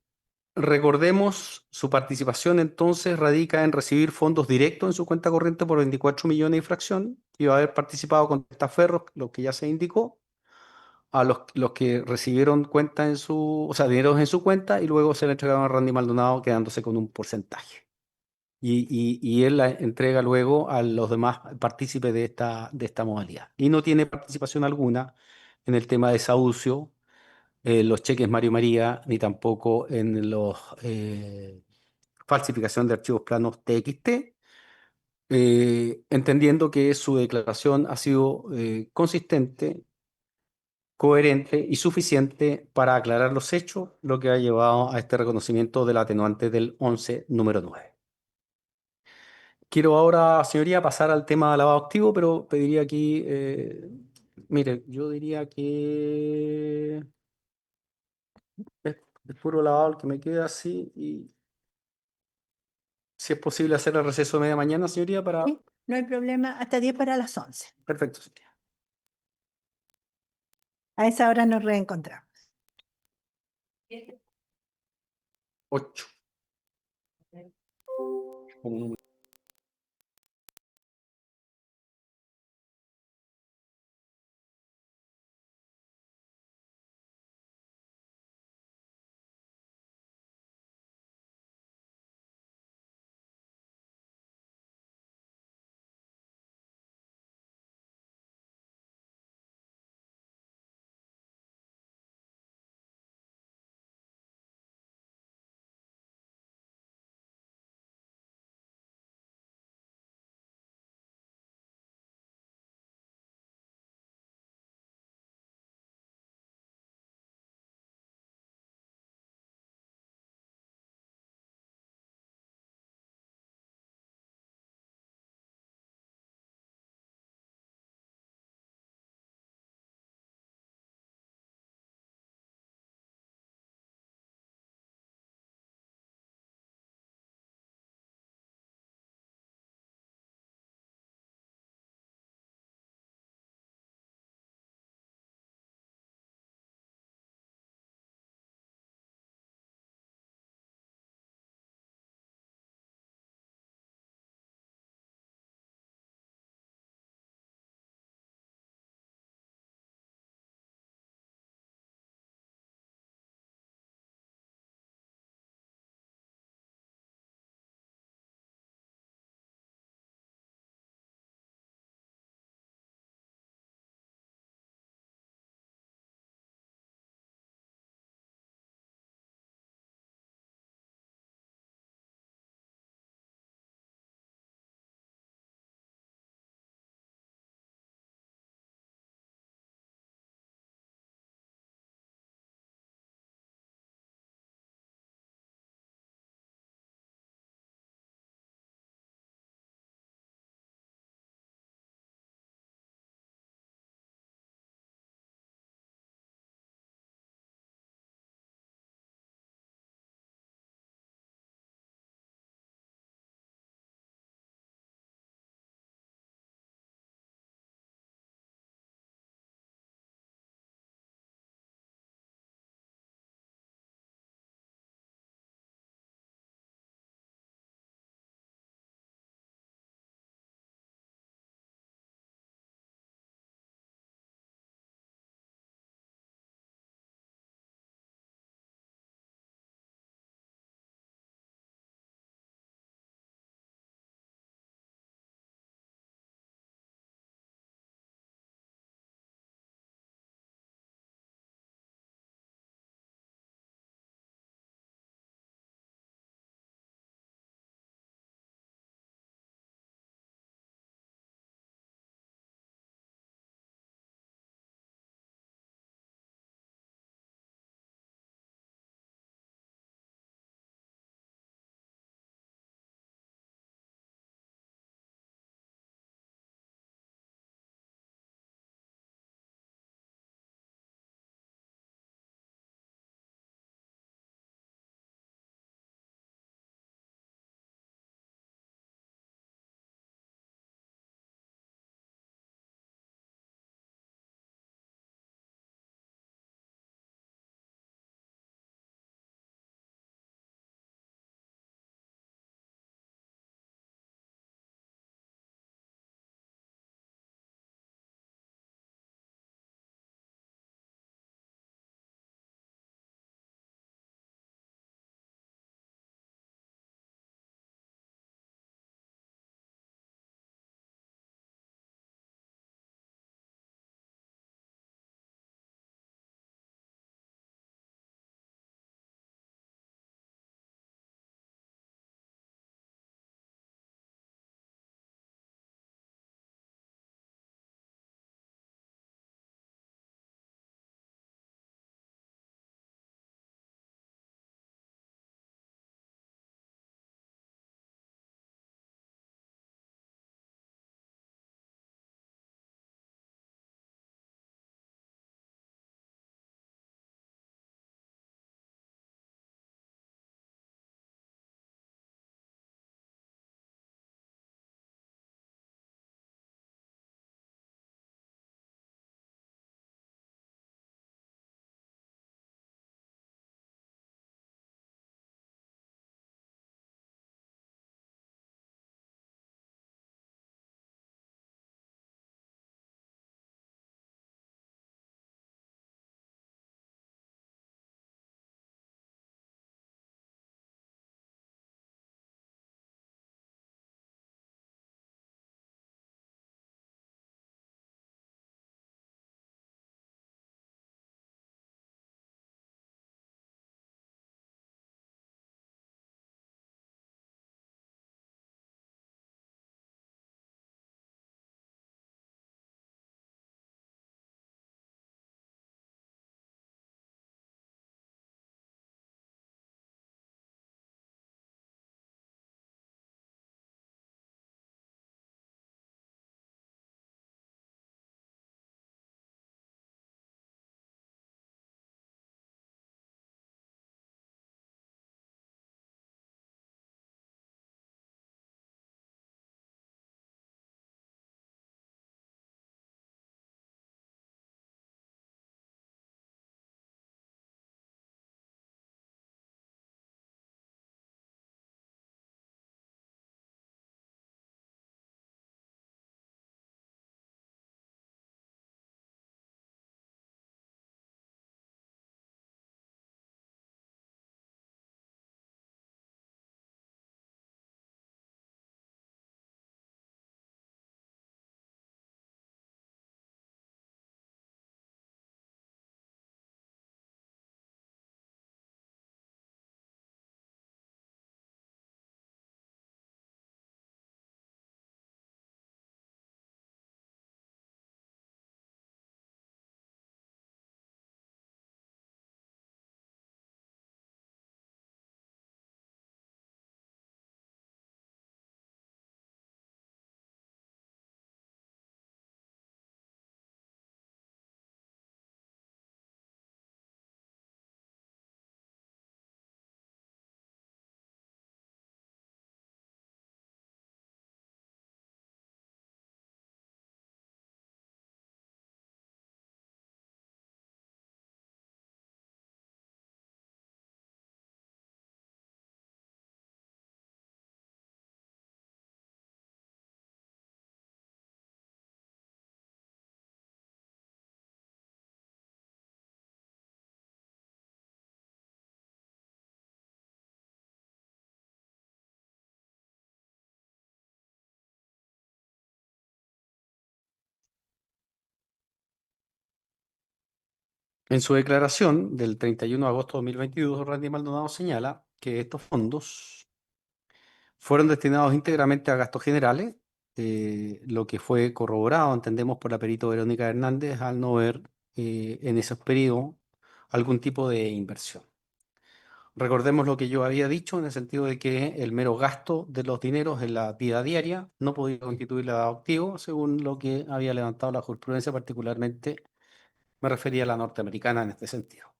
recordemos, su participación entonces radica en recibir fondos directos en su cuenta corriente por 24 millones de fracción y va a haber participado con testaferros, lo que ya se indicó, a los que recibieron cuenta o sea, dineros en su cuenta y luego se le entregaron a Randy Maldonado quedándose con un porcentaje. Y él la entrega luego a los demás partícipes de esta modalidad. Y no tiene participación alguna en el tema de desahucio, los cheques Mario María, ni tampoco en los falsificación de archivos planos TXT, entendiendo que su declaración ha sido consistente, coherente y suficiente para aclarar los hechos, lo que ha llevado a este reconocimiento del atenuante del 11 número 9. Quiero ahora, señoría, pasar al tema lavado activo, pero pediría aquí, mire, yo diría que es el puro lavado el que me queda así y si es posible hacer el receso de media mañana, señoría, para... Sí, no hay problema, hasta 10 para las 11. Perfecto, señoría. A esa hora nos reencontramos. 8. En su declaración del 31 de agosto de 2022, Randy Maldonado señala que estos fondos fueron destinados íntegramente a gastos generales, lo que fue corroborado, entendemos, por la perito Verónica Hernández al no ver en esos periodos algún tipo de inversión. Recordemos lo que yo había dicho en el sentido de que el mero gasto de los dineros en la vida diaria no podía constituir adoptivo, según lo que había levantado la jurisprudencia, particularmente me refería a la norteamericana en este sentido.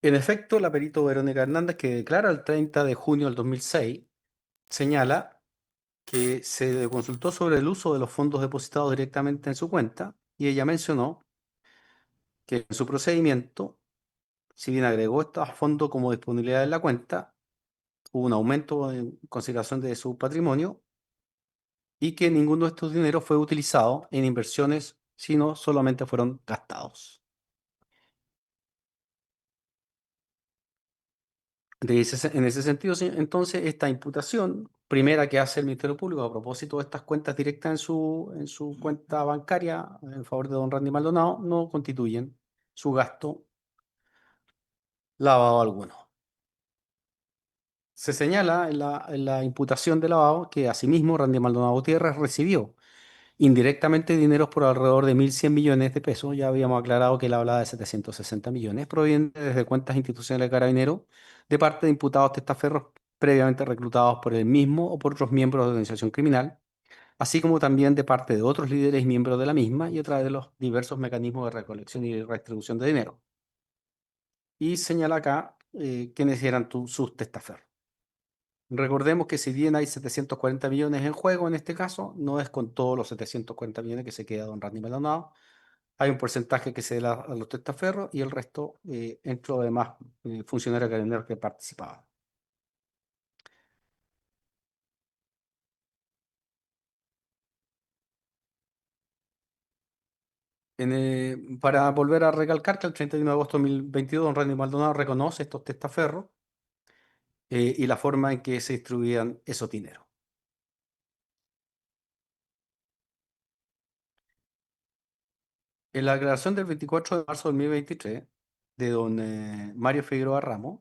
En efecto, la perito Verónica Hernández, que declara el 30 de junio del 2006, señala que se consultó sobre el uso de los fondos depositados directamente en su cuenta y ella mencionó que en su procedimiento, si bien agregó estos fondos como disponibilidad en la cuenta, hubo un aumento en consideración de su patrimonio y que ninguno de estos dineros fue utilizado en inversiones, sino solamente fueron gastados. En ese sentido, entonces, esta imputación primera que hace el Ministerio Público a propósito de estas cuentas directas en su cuenta bancaria en favor de don Randy Maldonado no constituyen su gasto lavado alguno. Se señala en la imputación de lavado que asimismo Randy Maldonado Gutiérrez recibió indirectamente dineros por alrededor de 1.100 millones de pesos. Ya habíamos aclarado que él hablaba de 760 millones, provenientes desde cuentas institucionales de Carabineros de parte de imputados testaferros previamente reclutados por él mismo o por otros miembros de la organización criminal, así como también de parte de otros líderes y miembros de la misma y a través de los diversos mecanismos de recolección y redistribución de dinero. Y señala acá quiénes eran sus testaferros. Recordemos que si bien hay 740 millones en juego en este caso, no es con todos los 740 millones que se queda don Randy Maldonado. Hay un porcentaje que se da a los testaferros y el resto entre los demás funcionarios carabineros que participaban. Para volver a recalcar que el 31 de agosto de 2022 don Randy Maldonado reconoce estos testaferros y la forma en que se distribuían esos dineros. En la declaración del 24 de marzo de 2023 de don Mario Figueroa Ramos,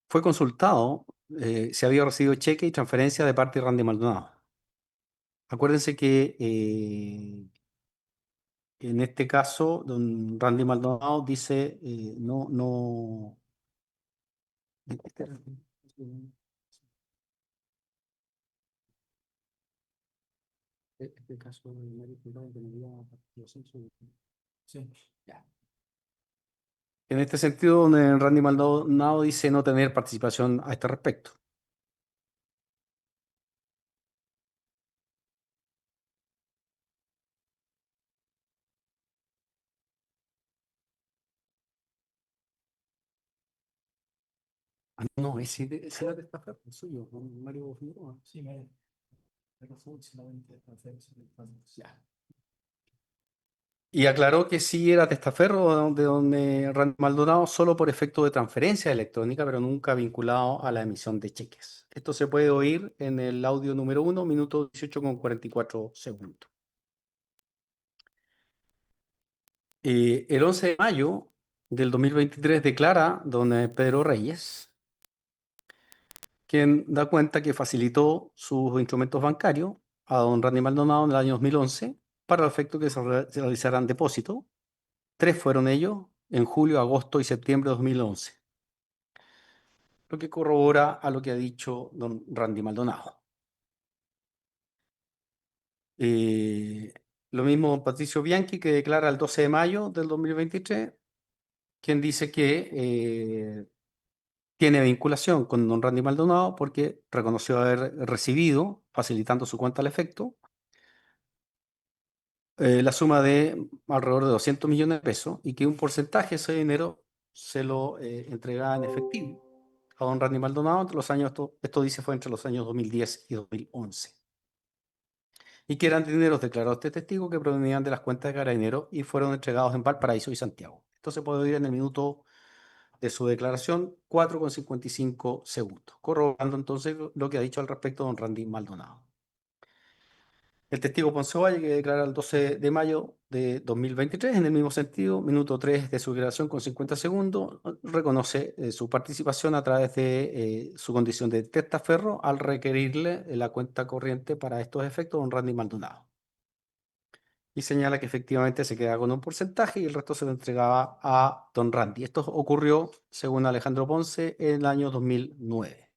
fue consultado si había recibido cheque y transferencia de parte de Randy Maldonado. Acuérdense que en este caso, don Randy Maldonado dice, no, no, este era- este caso de Mario Figueroa tendría participación sí. Ya. En este sentido, don Randy Maldonado dice no tener participación a este respecto. Ah, no, ese era de esta parte, el suyo, don Mario Figueroa. Sí, Mario. Ya. Y aclaró que sí era testaferro de donde Randy Maldonado solo por efecto de transferencia electrónica, pero nunca vinculado a la emisión de cheques. Esto se puede oír en el audio número 1, minuto 18 con 44 segundos. El 11 de mayo del 2023 declara don Pedro Reyes, quien da cuenta que facilitó sus instrumentos bancarios a don Randy Maldonado en el año 2011 para el efecto que se realizaran depósitos. 3 fueron ellos en julio, agosto y septiembre de 2011, lo que corrobora a lo que ha dicho don Randy Maldonado. Eh, lo mismo don Patricio Bianchi, que declara el 12 de mayo del 2023, quien dice que tiene vinculación con don Randy Maldonado porque reconoció haber recibido, facilitando su cuenta al efecto, la suma de alrededor de 200 millones de pesos y que un porcentaje de ese dinero se lo entregaba en efectivo a don Randy Maldonado entre los años, esto dice fue entre los años 2010 y 2011. Y que eran dineros declarados de testigo que provenían de las cuentas de Carabineros y fueron entregados en Valparaíso y Santiago. Esto se puede oír en el minuto de su declaración, 4 con 55 segundos, corroborando entonces lo que ha dicho al respecto don Randy Maldonado. El testigo Ponce Valle, que declara el 12 de mayo de 2023, en el mismo sentido, minuto 3 de su declaración con 50 segundos, reconoce su participación a través de su condición de testaferro al requerirle la cuenta corriente para estos efectos a don Randy Maldonado. Y señala que efectivamente se queda con un porcentaje y el resto se lo entregaba a don Randy. Esto ocurrió, según Alejandro Ponce, en el año 2009.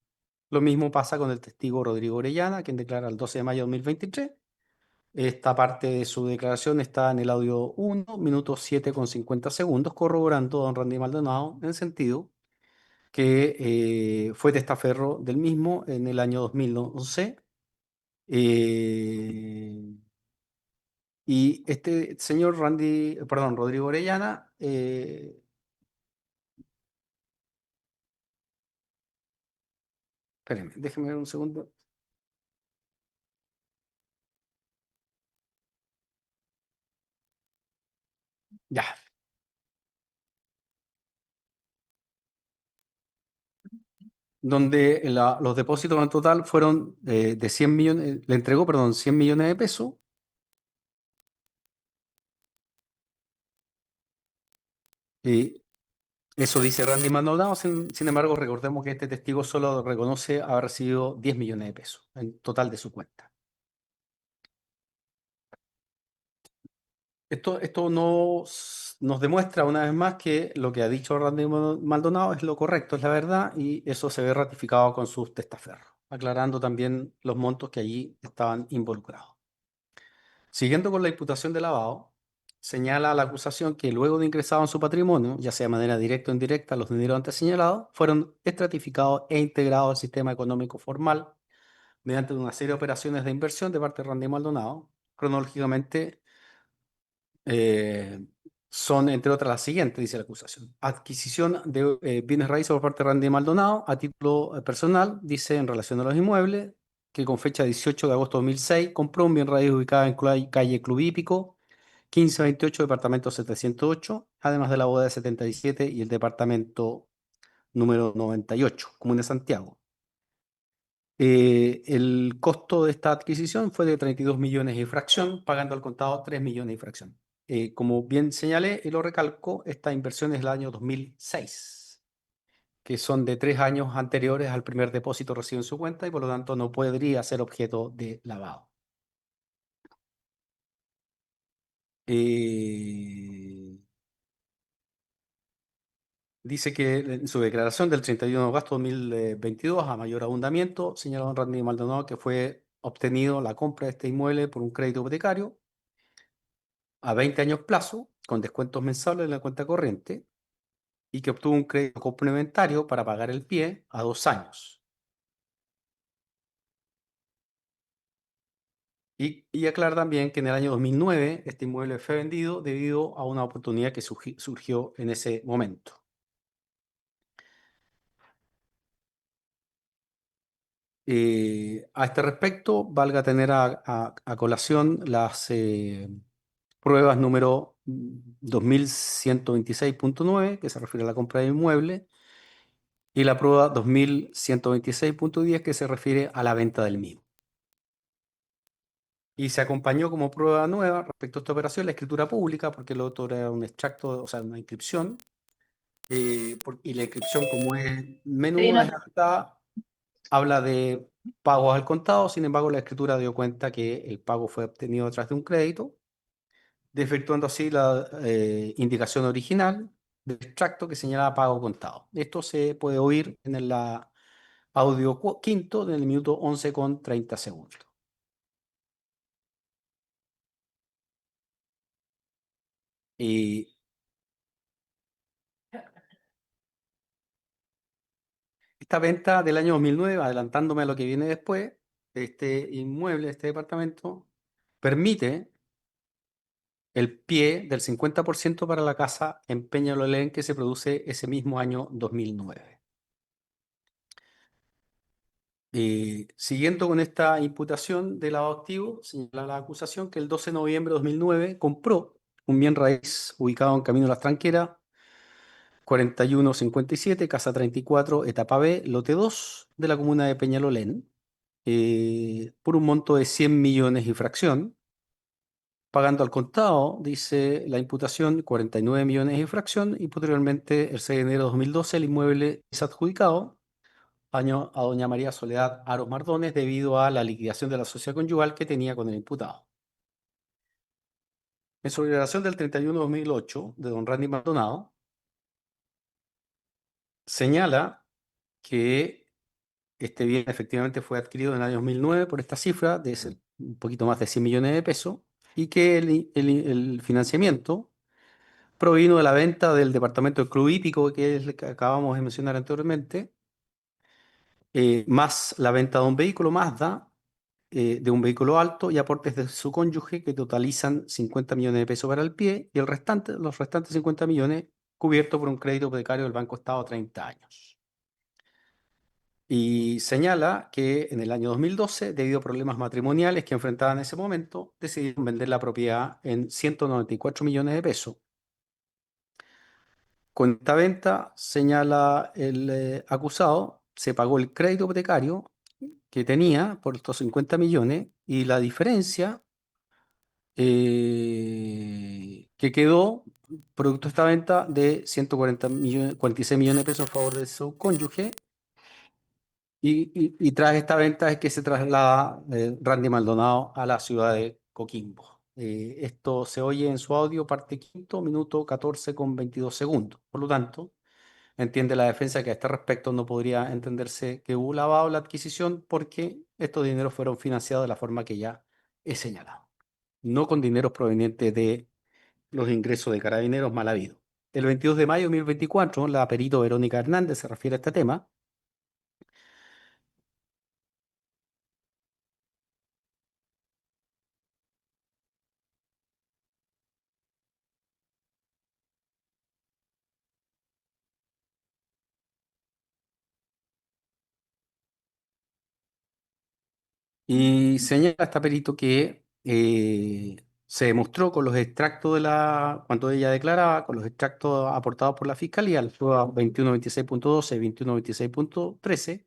Lo mismo pasa con el testigo Rodrigo Orellana, quien declara el 12 de mayo de 2023. Esta parte de su declaración está en el audio 1, minuto 7 con 50 segundos, corroborando a don Randy Maldonado en el sentido que fue testaferro del mismo en el año 2011. Y este señor Rodrigo Orellana, espérenme, déjenme ver un segundo. Ya, donde los depósitos en total fueron de 100 millones, le entregó, perdón, 100 millones de pesos. Y eso dice Randy Maldonado. Sin embargo, recordemos que este testigo solo reconoce haber recibido 10 millones de pesos en total de su cuenta. Esto nos demuestra una vez más que lo que ha dicho Randy Maldonado es lo correcto, es la verdad, y eso se ve ratificado con sus testaferros, aclarando también los montos que allí estaban involucrados. Siguiendo con la imputación de lavado, señala la acusación que luego de ingresado en su patrimonio, ya sea de manera directa o indirecta, los dineros antes señalados fueron estratificados e integrados al sistema económico formal mediante una serie de operaciones de inversión de parte de Randy Maldonado. Cronológicamente, eh, son, entre otras, las siguientes, dice la acusación. Adquisición de bienes raíces por parte de Randy Maldonado a título personal, dice en relación a los inmuebles, que con fecha 18 de agosto de 2006 compró un bien raíz ubicado en calle Club Hípico, 1528, departamento 708, además de la bodega 77 y el departamento número 98, Comuna de Santiago. El costo de esta adquisición fue de 32 millones y fracción, pagando al contado 3 millones y fracción. Como bien señalé y lo recalco, esta inversión es del año 2006, que son de 3 años anteriores al primer depósito recibido en su cuenta y por lo tanto no podría ser objeto de lavado. Eh, Dice que en su declaración del 31 de agosto de 2022, a mayor abundamiento, señaló don Randy Maldonado que fue obtenido la compra de este inmueble por un crédito hipotecario a 20 años plazo, con descuentos mensuales en la cuenta corriente, y que obtuvo un crédito complementario para pagar el pie a 2 años. Y aclarar también que en el año 2009 este inmueble fue vendido debido a una oportunidad que surgió en ese momento. A este respecto, valga tener a colación las pruebas número 2126.9, que se refiere a la compra de inmueble, y la prueba 2126.10, que se refiere a la venta del mismo. Y se acompañó como prueba nueva respecto a esta operación la escritura pública, porque lo otro era un extracto, o sea, una inscripción, y la inscripción, como es menuda, es adaptada, habla de pagos al contado. Sin embargo, la escritura dio cuenta que el pago fue obtenido a través de un crédito, defectuando así la indicación original del extracto que señalaba pago contado. Esto se puede oír en el audio quinto del minuto 11 con 30 segundos. Y esta venta del año 2009, adelantándome a lo que viene después, este inmueble, este departamento, permite el pie del 50% para la casa en Peñalolén que se produce ese mismo año 2009. Siguiendo con esta imputación de lavado activo, señala la acusación que el 12 de noviembre de 2009 compró un bien raíz ubicado en Camino Las Tranqueras, 4157, casa 34, etapa B, lote 2 de la comuna de Peñalolén, por un monto de 100 millones y fracción, pagando al contado, dice la imputación, 49 millones y fracción, y posteriormente, el 6 de enero de 2012, el inmueble es adjudicado a doña María Soledad Aros Mardones debido a la liquidación de la sociedad conyugal que tenía con el imputado. En su declaración del 31 de 2008 de don Randy Maldonado, señala que este bien efectivamente fue adquirido en el año 2009 por esta cifra de un poquito más de 100 millones de pesos y que el financiamiento provino de la venta del departamento del Club Hípico que es el que acabamos de mencionar anteriormente, más la venta de un vehículo Mazda, de un vehículo alto y aportes de su cónyuge que totalizan 50 millones de pesos para el pie y los restantes 50 millones cubiertos por un crédito hipotecario del Banco Estado a 30 años. Y señala que en el año 2012, debido a problemas matrimoniales que enfrentaban en ese momento, decidieron vender la propiedad en 194 millones de pesos. Con esta venta, señala el acusado, se pagó el crédito hipotecario que tenía por estos 50 millones y la diferencia que quedó producto de esta venta de 140 millones, 46 millones de pesos a favor de su cónyuge. Y tras esta venta es que se traslada Randy Maldonado a la ciudad de Coquimbo. Esto se oye en su audio, parte quinto, minuto 14 con 22 segundos. Por lo tanto, entiende la defensa que a este respecto no podría entenderse que hubo lavado la adquisición porque estos dineros fueron financiados de la forma que ya he señalado, no con dineros provenientes de los ingresos de Carabineros mal habidos. El 22 de mayo de 2024, la perito Verónica Hernández se refiere a este tema. Y señala esta perito que se demostró con los extractos cuando ella declaraba, con los extractos aportados por la Fiscalía, el FUA 2126.12 y 2126.13,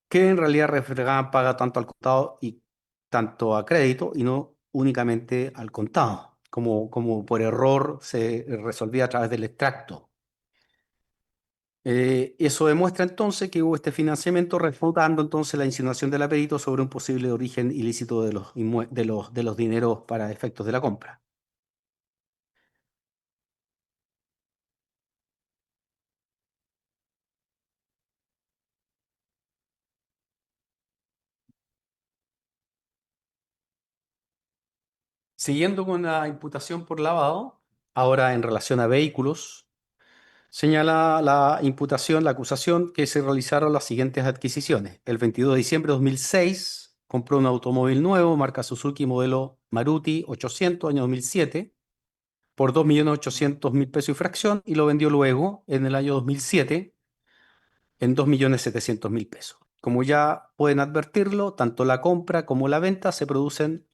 que en realidad reflejaban paga tanto al contado y tanto a crédito y no únicamente al contado, como por error se resolvía a través del extracto. Eso demuestra entonces que hubo este financiamiento, refutando entonces la insinuación de la perito sobre un posible origen ilícito de los dineros para efectos de la compra. Siguiendo con la imputación por lavado, ahora en relación a vehículos, señala la imputación, la acusación, que se realizaron las siguientes adquisiciones. El 22 de diciembre de 2006 compró un automóvil nuevo, marca Suzuki, modelo Maruti 800, año 2007, por 2.800.000 pesos y fracción, y lo vendió luego, en el año 2007, en 2.700.000 pesos. Como ya pueden advertirlo, tanto la compra como la venta se producen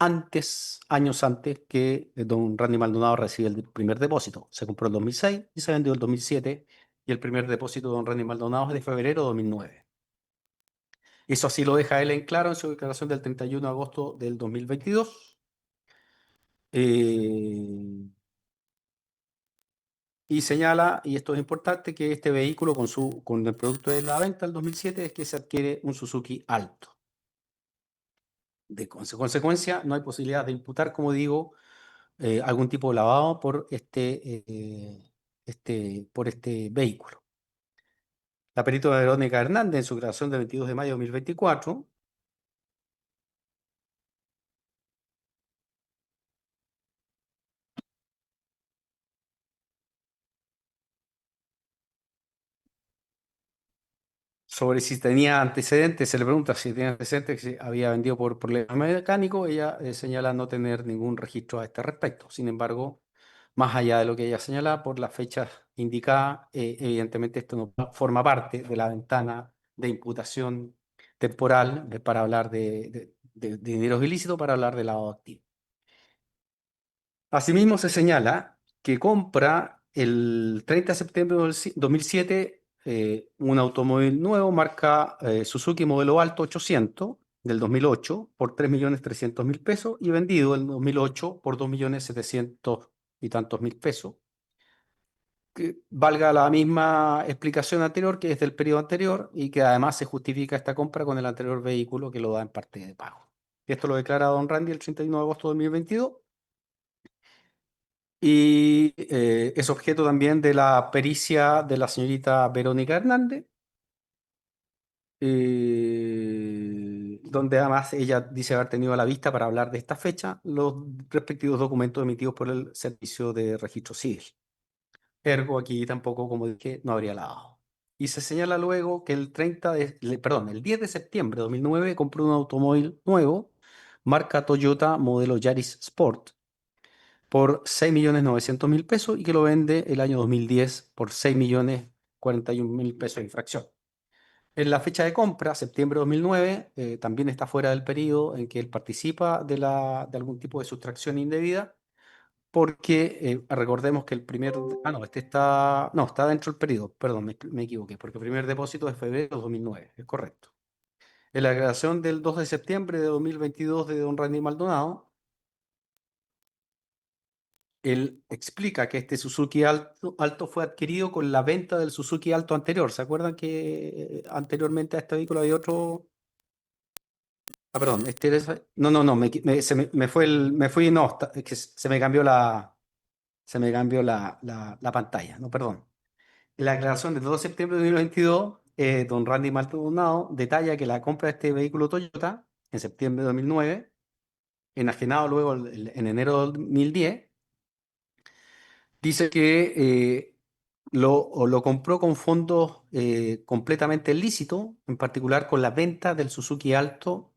años antes que don Randy Maldonado recibe el primer depósito. Se compró en 2006 y se vendió en 2007 y el primer depósito de don Randy Maldonado es de febrero de 2009. Eso así lo deja él en claro en su declaración del 31 de agosto del 2022. Eh, y señala, y esto es importante, que este vehículo con el producto de la venta del 2007 es que se adquiere un Suzuki Alto. De consecuencia, no hay posibilidad de imputar, como digo, algún tipo de lavado por este vehículo. La perito Verónica Hernández, en su declaración del 22 de mayo de 2024, sobre si tenía antecedentes, se le pregunta si tenía antecedentes, que se había vendido por problemas mecánicos, ella señala no tener ningún registro a este respecto. Sin embargo, más allá de lo que ella señala, por las fechas indicadas, evidentemente esto no forma parte de la ventana de imputación temporal para hablar de dineros ilícitos, para hablar de lavado de activos. Asimismo, se señala que compra el 30 de septiembre de 2007 un automóvil nuevo, marca Suzuki modelo Alto 800 del 2008 por 3.300.000 pesos y vendido en 2008 por 2.700.000 y tantos mil pesos. Que valga la misma explicación anterior que es del periodo anterior y que además se justifica esta compra con el anterior vehículo que lo da en parte de pago. Esto lo declara don Randy el 31 de agosto de 2022 y es objeto también de la pericia de la señorita Verónica Hernández, donde además ella dice haber tenido a la vista para hablar de esta fecha los respectivos documentos emitidos por el Servicio de Registro Civil. Ergo, aquí tampoco, como dije, no habría lavado. Y se señala luego que el 10 de septiembre de 2009 compró un automóvil nuevo, marca Toyota, modelo Yaris Sport, por 6.900.000 pesos y que lo vende el año 2010 por 6.041.000 pesos de infracción. En la fecha de compra, septiembre de 2009, también está fuera del periodo en que él participa de algún tipo de sustracción indebida porque recordemos que el primer, no, no, está dentro del periodo, perdón, me equivoqué, porque el primer depósito es febrero de 2009, es correcto. En la declaración del 2 de septiembre de 2022 de don Randy Maldonado, él explica que este Suzuki Alto fue adquirido con la venta del Suzuki Alto anterior. ¿Se acuerdan que anteriormente a este vehículo había otro? Ah, perdón, no, me fue me fui, no, es que se me cambió la pantalla, no, perdón. En la declaración del 2 de septiembre de 2022, don Randy Maldonado detalla que la compra de este vehículo Toyota en septiembre de 2009, enajenado luego en enero de 2010, dice que lo compró con fondos completamente lícitos, en particular con la venta del Suzuki Alto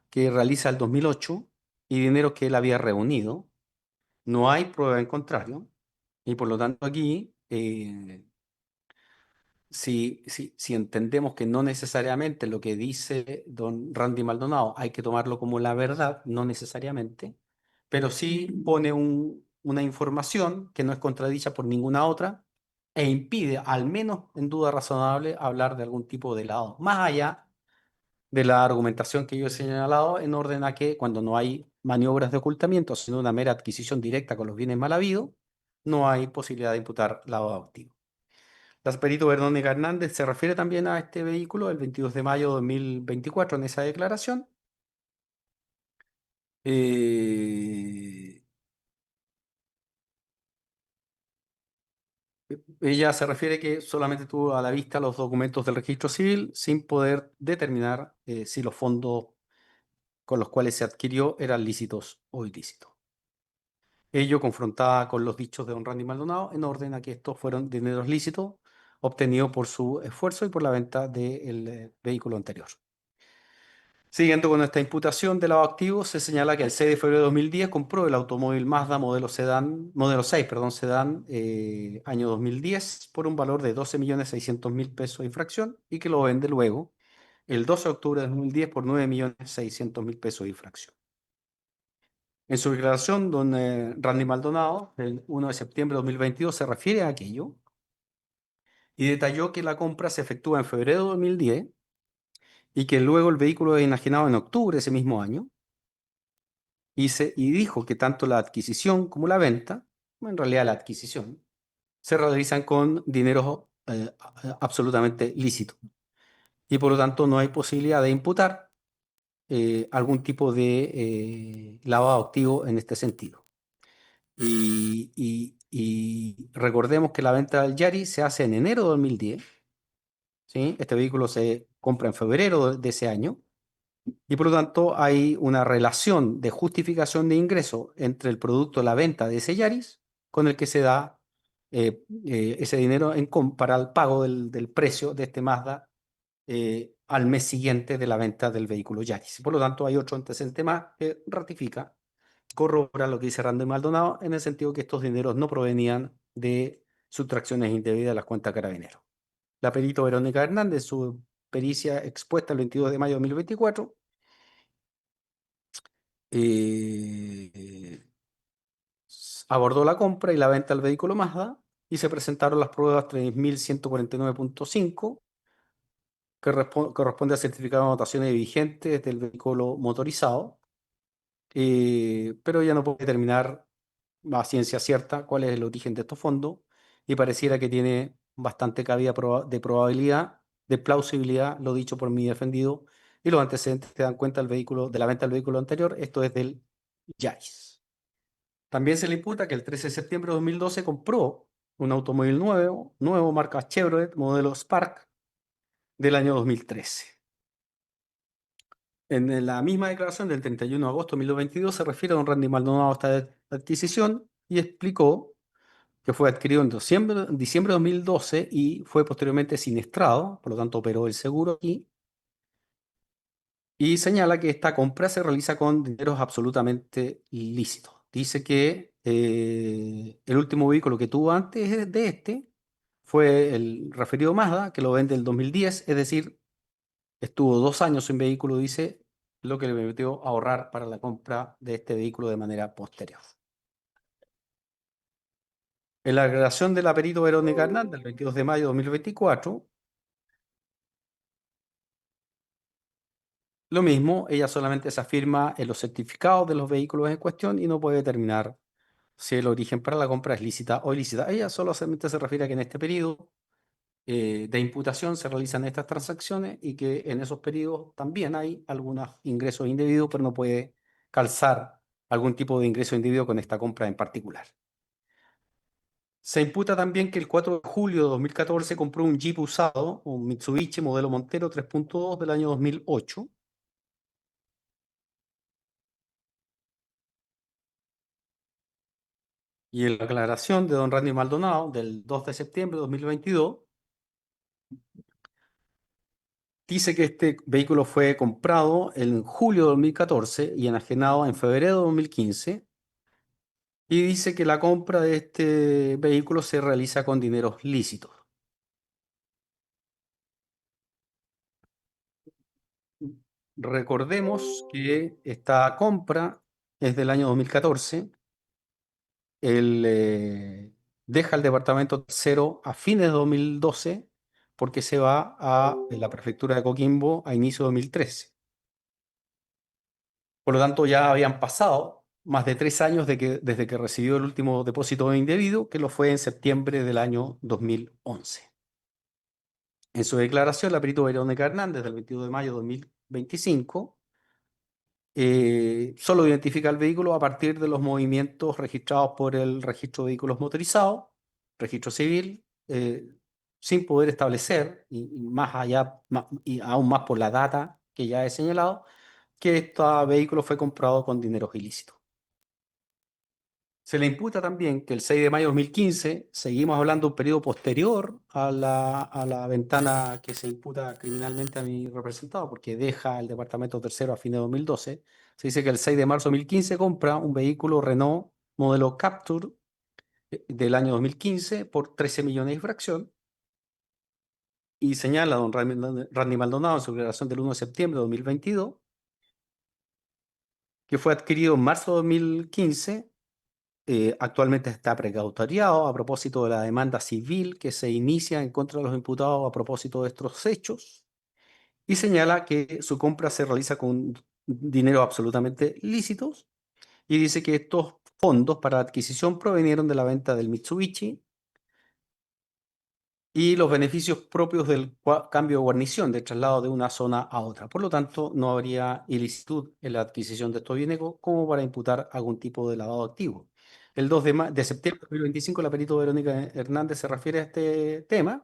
que realiza el 2008 y dinero que él había reunido. No hay prueba en contrario y por lo tanto aquí si entendemos que no necesariamente lo que dice don Randy Maldonado hay que tomarlo como la verdad, no necesariamente, pero sí pone una información que no es contradicha por ninguna otra e impide, al menos en duda razonable, hablar de algún tipo de lado, más allá de la argumentación que yo he señalado, en orden a que cuando no hay maniobras de ocultamiento, sino una mera adquisición directa con los bienes mal habidos, no hay posibilidad de imputar lavado de activos. La perito Verónica Hernández se refiere también a este vehículo el 22 de mayo de 2024 en esa declaración. Eh, Ella se refiere que solamente tuvo a la vista los documentos del registro civil sin poder determinar si los fondos con los cuales se adquirió eran lícitos o ilícitos. Ello confrontada con los dichos de don Randy Maldonado en orden a que estos fueron dineros lícitos obtenidos por su esfuerzo y por la venta del vehículo anterior. Siguiendo con esta imputación de lavado activo, se señala que el 6 de febrero de 2010 compró el automóvil Mazda modelo 6, perdón, sedán, año 2010, por un valor de 12.600.000 pesos de infracción y que lo vende luego el 12 de octubre de 2010 por 9.600.000 pesos de infracción. En su declaración, don Randy Maldonado, el 1 de septiembre de 2022, se refiere a aquello y detalló que la compra se efectúa en febrero de 2010 y que luego el vehículo es enajenado en octubre de ese mismo año y dijo que tanto la adquisición como la venta, en realidad la adquisición, se realizan con dinero absolutamente lícito y por lo tanto no hay posibilidad de imputar algún tipo de lavado activo en este sentido. Y recordemos que la venta del Yaris se hace en enero de 2010, ¿sí? Este vehículo se compra en febrero de ese año y por lo tanto hay una relación de justificación de ingreso entre el producto de la venta de ese Yaris con el que se da ese dinero para el pago del precio de este Mazda al mes siguiente de la venta del vehículo Yaris. Por lo tanto, hay otro antecedente más que ratifica, corrobora lo que dice Randy Maldonado en el sentido que estos dineros no provenían de sustracciones indebidas de las cuentas carabineros. La perito Verónica Hernández, su pericia expuesta el 22 de mayo de 2024, abordó la compra y la venta del vehículo Mazda y se presentaron las pruebas 3149.5, que corresponde al certificado de anotaciones vigentes del vehículo motorizado, pero ya no puede determinar a ciencia cierta cuál es el origen de estos fondos y pareciera que tiene bastante cabida de probabilidad, de plausibilidad, lo dicho por mi defendido, y los antecedentes te dan cuenta del vehículo, de la venta del vehículo anterior, esto es del Yaris. También se le imputa que el 13 de septiembre de 2012 compró un automóvil nuevo marca Chevrolet, modelo Spark, del año 2013. En la misma declaración del 31 de agosto de 2022 se refiere a don Randy Maldonado a esta adquisición y explicó que fue adquirido en diciembre de 2012 y fue posteriormente siniestrado, por lo tanto operó el seguro aquí, y señala que esta compra se realiza con dineros absolutamente lícitos. Dice que el último vehículo que tuvo antes de este fue el referido Mazda, que lo vende en el 2010, es decir, estuvo 2 años sin vehículo, dice, lo que le permitió ahorrar para la compra de este vehículo de manera posterior. En la declaración de la perito Verónica Hernández, el 22 de mayo de 2024, lo mismo, ella solamente se afirma en los certificados de los vehículos en cuestión y no puede determinar si el origen para la compra es lícita o ilícita. Ella solamente se refiere a que en este periodo de imputación se realizan estas transacciones y que en esos periodos también hay algunos ingresos indebidos, pero no puede calzar algún tipo de ingreso indebido con esta compra en particular. Se imputa también que el 4 de julio de 2014 compró un Jeep usado, un Mitsubishi modelo Montero 3.2 del año 2008. Y en la aclaración de don Randy Maldonado del 2 de septiembre de 2022, dice que este vehículo fue comprado en julio de 2014 y enajenado en febrero de 2015. Y dice que la compra de este vehículo se realiza con dineros lícitos. Recordemos que esta compra es del año 2014. Él deja el departamento tercero a fines de 2012 porque se va a la prefectura de Coquimbo a inicio de 2013. Por lo tanto, ya habían pasado más de 3 años desde que recibió el último depósito indebido, que lo fue en septiembre del año 2011. En su declaración, la perito Verónica Hernández, del 22 de mayo de 2025, solo identifica el vehículo a partir de los movimientos registrados por el registro de vehículos motorizados, registro civil, sin poder establecer, y más allá, y aún más por la data que ya he señalado, que este vehículo fue comprado con dineros ilícitos. Se le imputa también que el 6 de mayo de 2015, seguimos hablando de un periodo posterior a la ventana que se imputa criminalmente a mi representado, porque deja el departamento tercero a fines de 2012. Se dice que el 6 de marzo de 2015 compra un vehículo Renault modelo Capture del año 2015 por 13 millones y fracción. Y señala don Randy Maldonado en su declaración del 1 de septiembre de 2022 que fue adquirido en marzo de 2015. Actualmente está precautoriado a propósito de la demanda civil que se inicia en contra de los imputados a propósito de estos hechos y señala que su compra se realiza con dinero absolutamente lícitos y dice que estos fondos para la adquisición provenieron de la venta del Mitsubishi y los beneficios propios del cambio de guarnición, de traslado de una zona a otra. Por lo tanto, no habría ilicitud en la adquisición de estos bienes como para imputar algún tipo de lavado de activos. El 2 de septiembre de 2025, la perito Verónica Hernández se refiere a este tema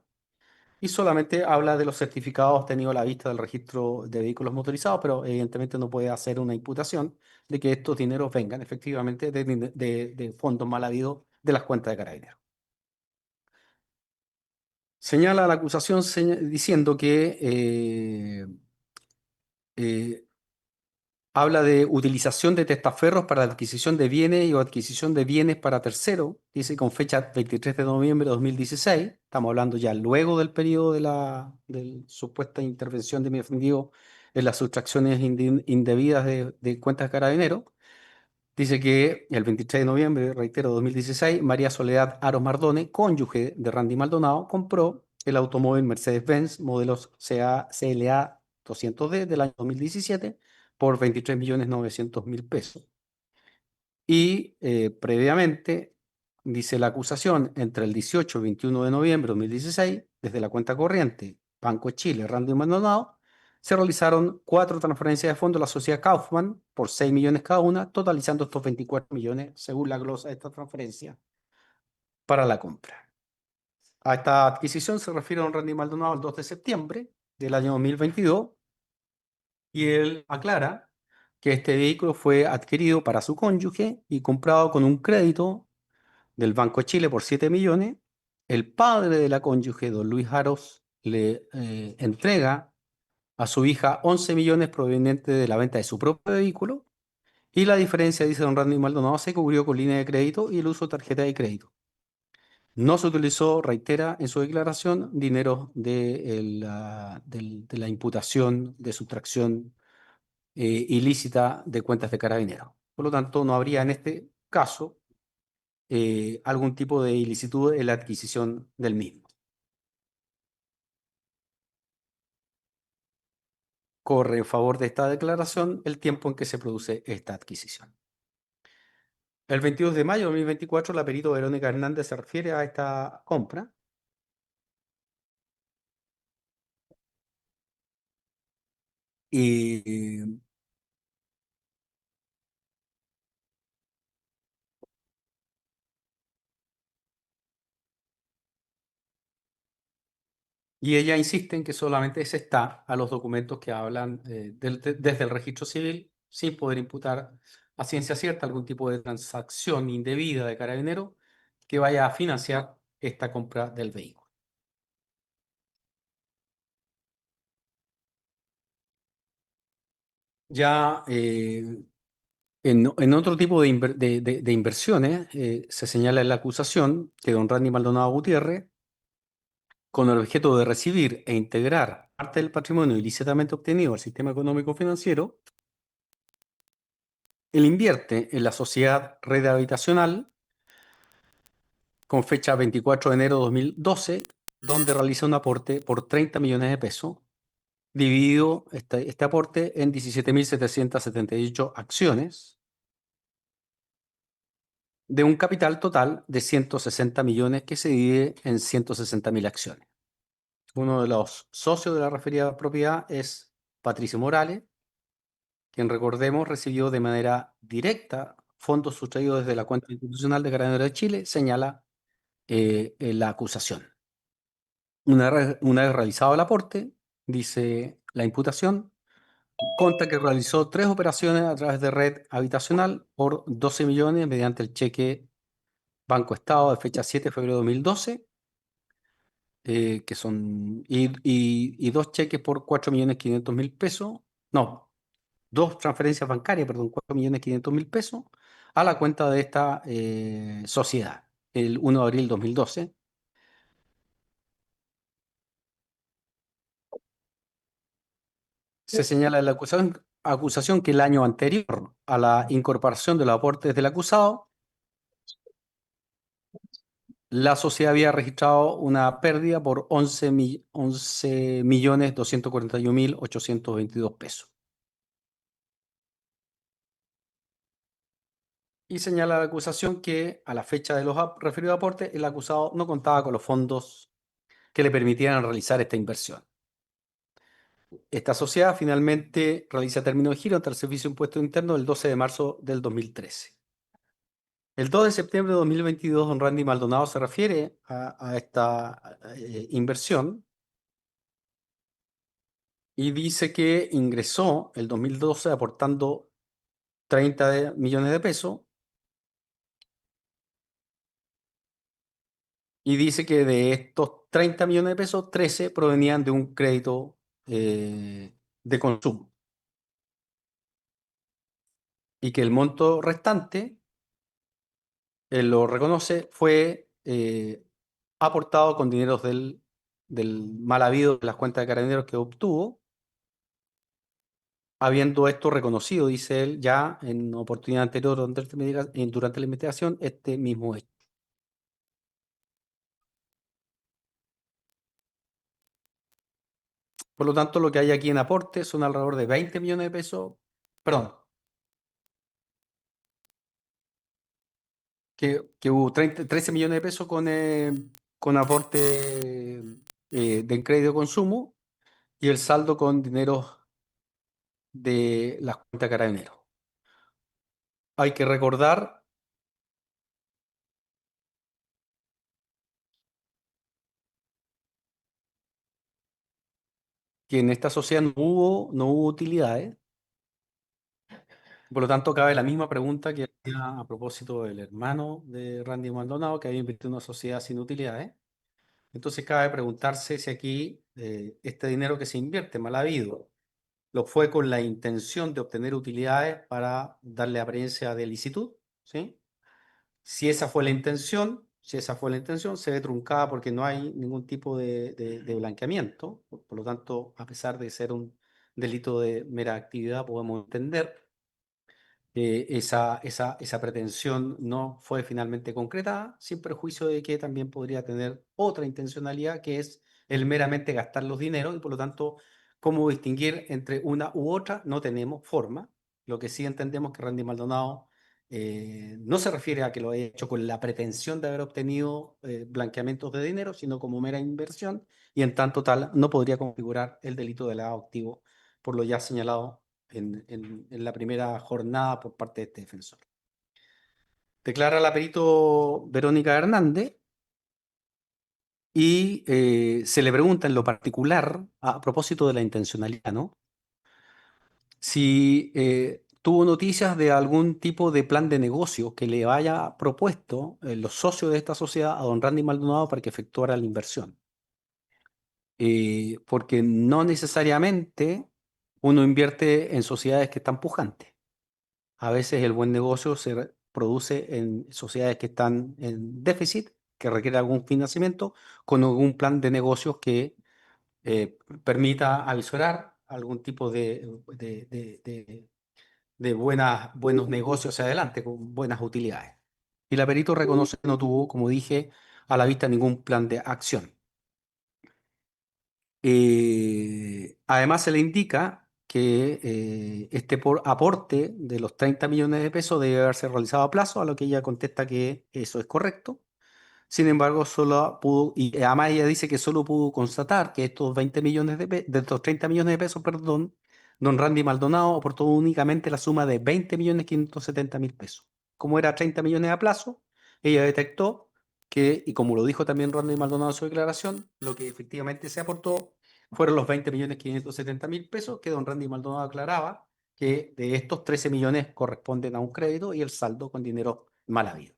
y solamente habla de los certificados obtenidos a la vista del registro de vehículos motorizados, pero evidentemente no puede hacer una imputación de que estos dineros vengan efectivamente de fondos mal habidos de las cuentas de Carabineros. Señala la acusación diciendo que eh, habla de utilización de testaferros para la adquisición de bienes y o adquisición de bienes para terceros, dice con fecha 23 de noviembre de 2016, estamos hablando ya luego del periodo de supuesta intervención de mi defendido en las sustracciones indebidas de cuentas de Carabineros, Dice que el 23 de noviembre, reitero, 2016, María Soledad Aros Mardone, cónyuge de Randy Maldonado, compró el automóvil Mercedes-Benz modelos CLA 200D del año 2017 por 23.900.000 pesos. Y previamente, dice la acusación, entre el 18 y 21 de noviembre de 2016, desde la cuenta corriente Banco de Chile, Randy Maldonado, se realizaron 4 transferencias de fondos a la sociedad Kaufman por 6 millones cada una, totalizando estos 24 millones, según la glosa de esta transferencia, para la compra. A esta adquisición se refiere don Randy Maldonado el 2 de septiembre del año 2022 y él aclara que este vehículo fue adquirido para su cónyuge y comprado con un crédito del Banco de Chile por 7 millones. El padre de la cónyuge, don Luis Aros, le entrega a su hija 11 millones provenientes de la venta de su propio vehículo y la diferencia, dice don Randy Maldonado, se cubrió con línea de crédito y el uso de tarjeta de crédito. No se utilizó, reitera en su declaración, dinero de la imputación de sustracción ilícita de cuentas de Carabineros. Por lo tanto, no habría en este caso algún tipo de ilicitud en la adquisición del mismo. Corre en favor de esta declaración el tiempo en que se produce esta adquisición. El 22 de mayo de 2024, la perito Verónica Hernández se refiere a esta compra y, y ella insiste en que solamente se está a los documentos que hablan desde el registro civil sin poder imputar a ciencia cierta algún tipo de transacción indebida de Carabinero que vaya a financiar esta compra del vehículo. Ya en otro tipo de inversiones, se señala en la acusación que don Randy Maldonado Gutiérrez, con el objeto de recibir e integrar parte del patrimonio ilícitamente obtenido al sistema económico financiero, él invierte en la sociedad Red Habitacional con fecha 24 de enero de 2012, donde realiza un aporte por 30 millones de pesos, dividido este aporte en 17.778 acciones de un capital total de 160 millones que se divide en 160.000 acciones. Uno de los socios de la referida propiedad es Patricio Morales, quien recordemos recibió de manera directa fondos sustraídos desde la cuenta institucional de Carabineros de Chile, señala en la acusación. Una vez realizado el aporte, dice la imputación, consta que realizó 3 operaciones a través de red habitacional por 12 millones mediante el cheque Banco Estado de fecha 7 de febrero de 2012, que son, y 2 cheques por 4.500.000 pesos, no, 2 transferencias bancarias, perdón, 4.500.000 pesos a la cuenta de esta sociedad, el 1 de abril de 2012. Se señala en la acusación que el año anterior a la incorporación de los aportes del acusado, la sociedad había registrado una pérdida por 11.241.822 pesos. Y señala la acusación que a la fecha de los referidos aportes, el acusado no contaba con los fondos que le permitieran realizar esta inversión. Esta sociedad finalmente realiza término de giro ante el Servicio de Impuestos Internos el 12 de marzo del 2013. El 2 de septiembre de 2022, don Randy Maldonado se refiere a esta inversión y dice que ingresó el 2012 aportando 30 millones de pesos y dice que de estos 30 millones de pesos, 13 provenían de un crédito de consumo y que el monto restante, él lo reconoce, fue aportado con dineros del mal habido de las cuentas de Carabineros que obtuvo habiendo esto reconocido, dice él, ya en oportunidad anterior durante la investigación, este mismo hecho. Por lo tanto, lo que hay aquí en aporte son alrededor de 20 millones de pesos, perdón, que hubo 13 millones de pesos con aporte de crédito de consumo y el saldo con dinero de las cuentas de Carabineros. Hay que recordar que en esta sociedad no hubo utilidades. Por lo tanto, cabe la misma pregunta que hacía a propósito del hermano de Randy Maldonado, que había invertido en una sociedad sin utilidades. Entonces, cabe preguntarse si aquí este dinero que se invierte, mal habido, lo fue con la intención de obtener utilidades para darle apariencia de licitud, ¿sí? Si esa fue la intención, se ve truncada porque no hay ningún tipo de blanqueamiento. Por lo tanto, a pesar de ser un delito de mera actividad, podemos entender esa pretensión no fue finalmente concretada, sin perjuicio de que también podría tener otra intencionalidad, que es el meramente gastar los dineros, y por lo tanto, cómo distinguir entre una u otra, no tenemos forma. Lo que sí entendemos que Randy Maldonado no se refiere a que lo haya hecho con la pretensión de haber obtenido blanqueamientos de dinero, sino como mera inversión, y en tanto tal no podría configurar el delito de lavado activo, por lo ya señalado en la primera jornada por parte de este defensor. Declara la perito Verónica Hernández y se le pregunta en lo particular, a propósito de la intencionalidad, ¿no? Si tuvo noticias de algún tipo de plan de negocio que le haya propuesto los socios de esta sociedad a don Randy Maldonado para que efectuara la inversión. Porque no necesariamente uno invierte en sociedades que están pujantes. A veces el buen negocio se produce en sociedades que están en déficit, que requiere algún financiamiento, con algún plan de negocios que permita avisorar algún tipo de buenos negocios hacia adelante, con buenas utilidades. Y la perito reconoce que no tuvo, como dije, a la vista ningún plan de acción. Además, se le indica que este aporte de los 30 millones de pesos debe haberse realizado a plazo, a lo que ella contesta que eso es correcto. Sin embargo, solo pudo, y además ella dice que solo pudo constatar que estos 20 millones de estos 30 millones de pesos, perdón, don Randy Maldonado aportó únicamente la suma de 20.570.000 pesos. Como era 30 millones a plazo, ella detectó que, y como lo dijo también Randy Maldonado en su declaración, lo que efectivamente se aportó fueron los 20.570.000 pesos que don Randy Maldonado aclaraba que de estos 13 millones corresponden a un crédito y el saldo con dinero mal habido.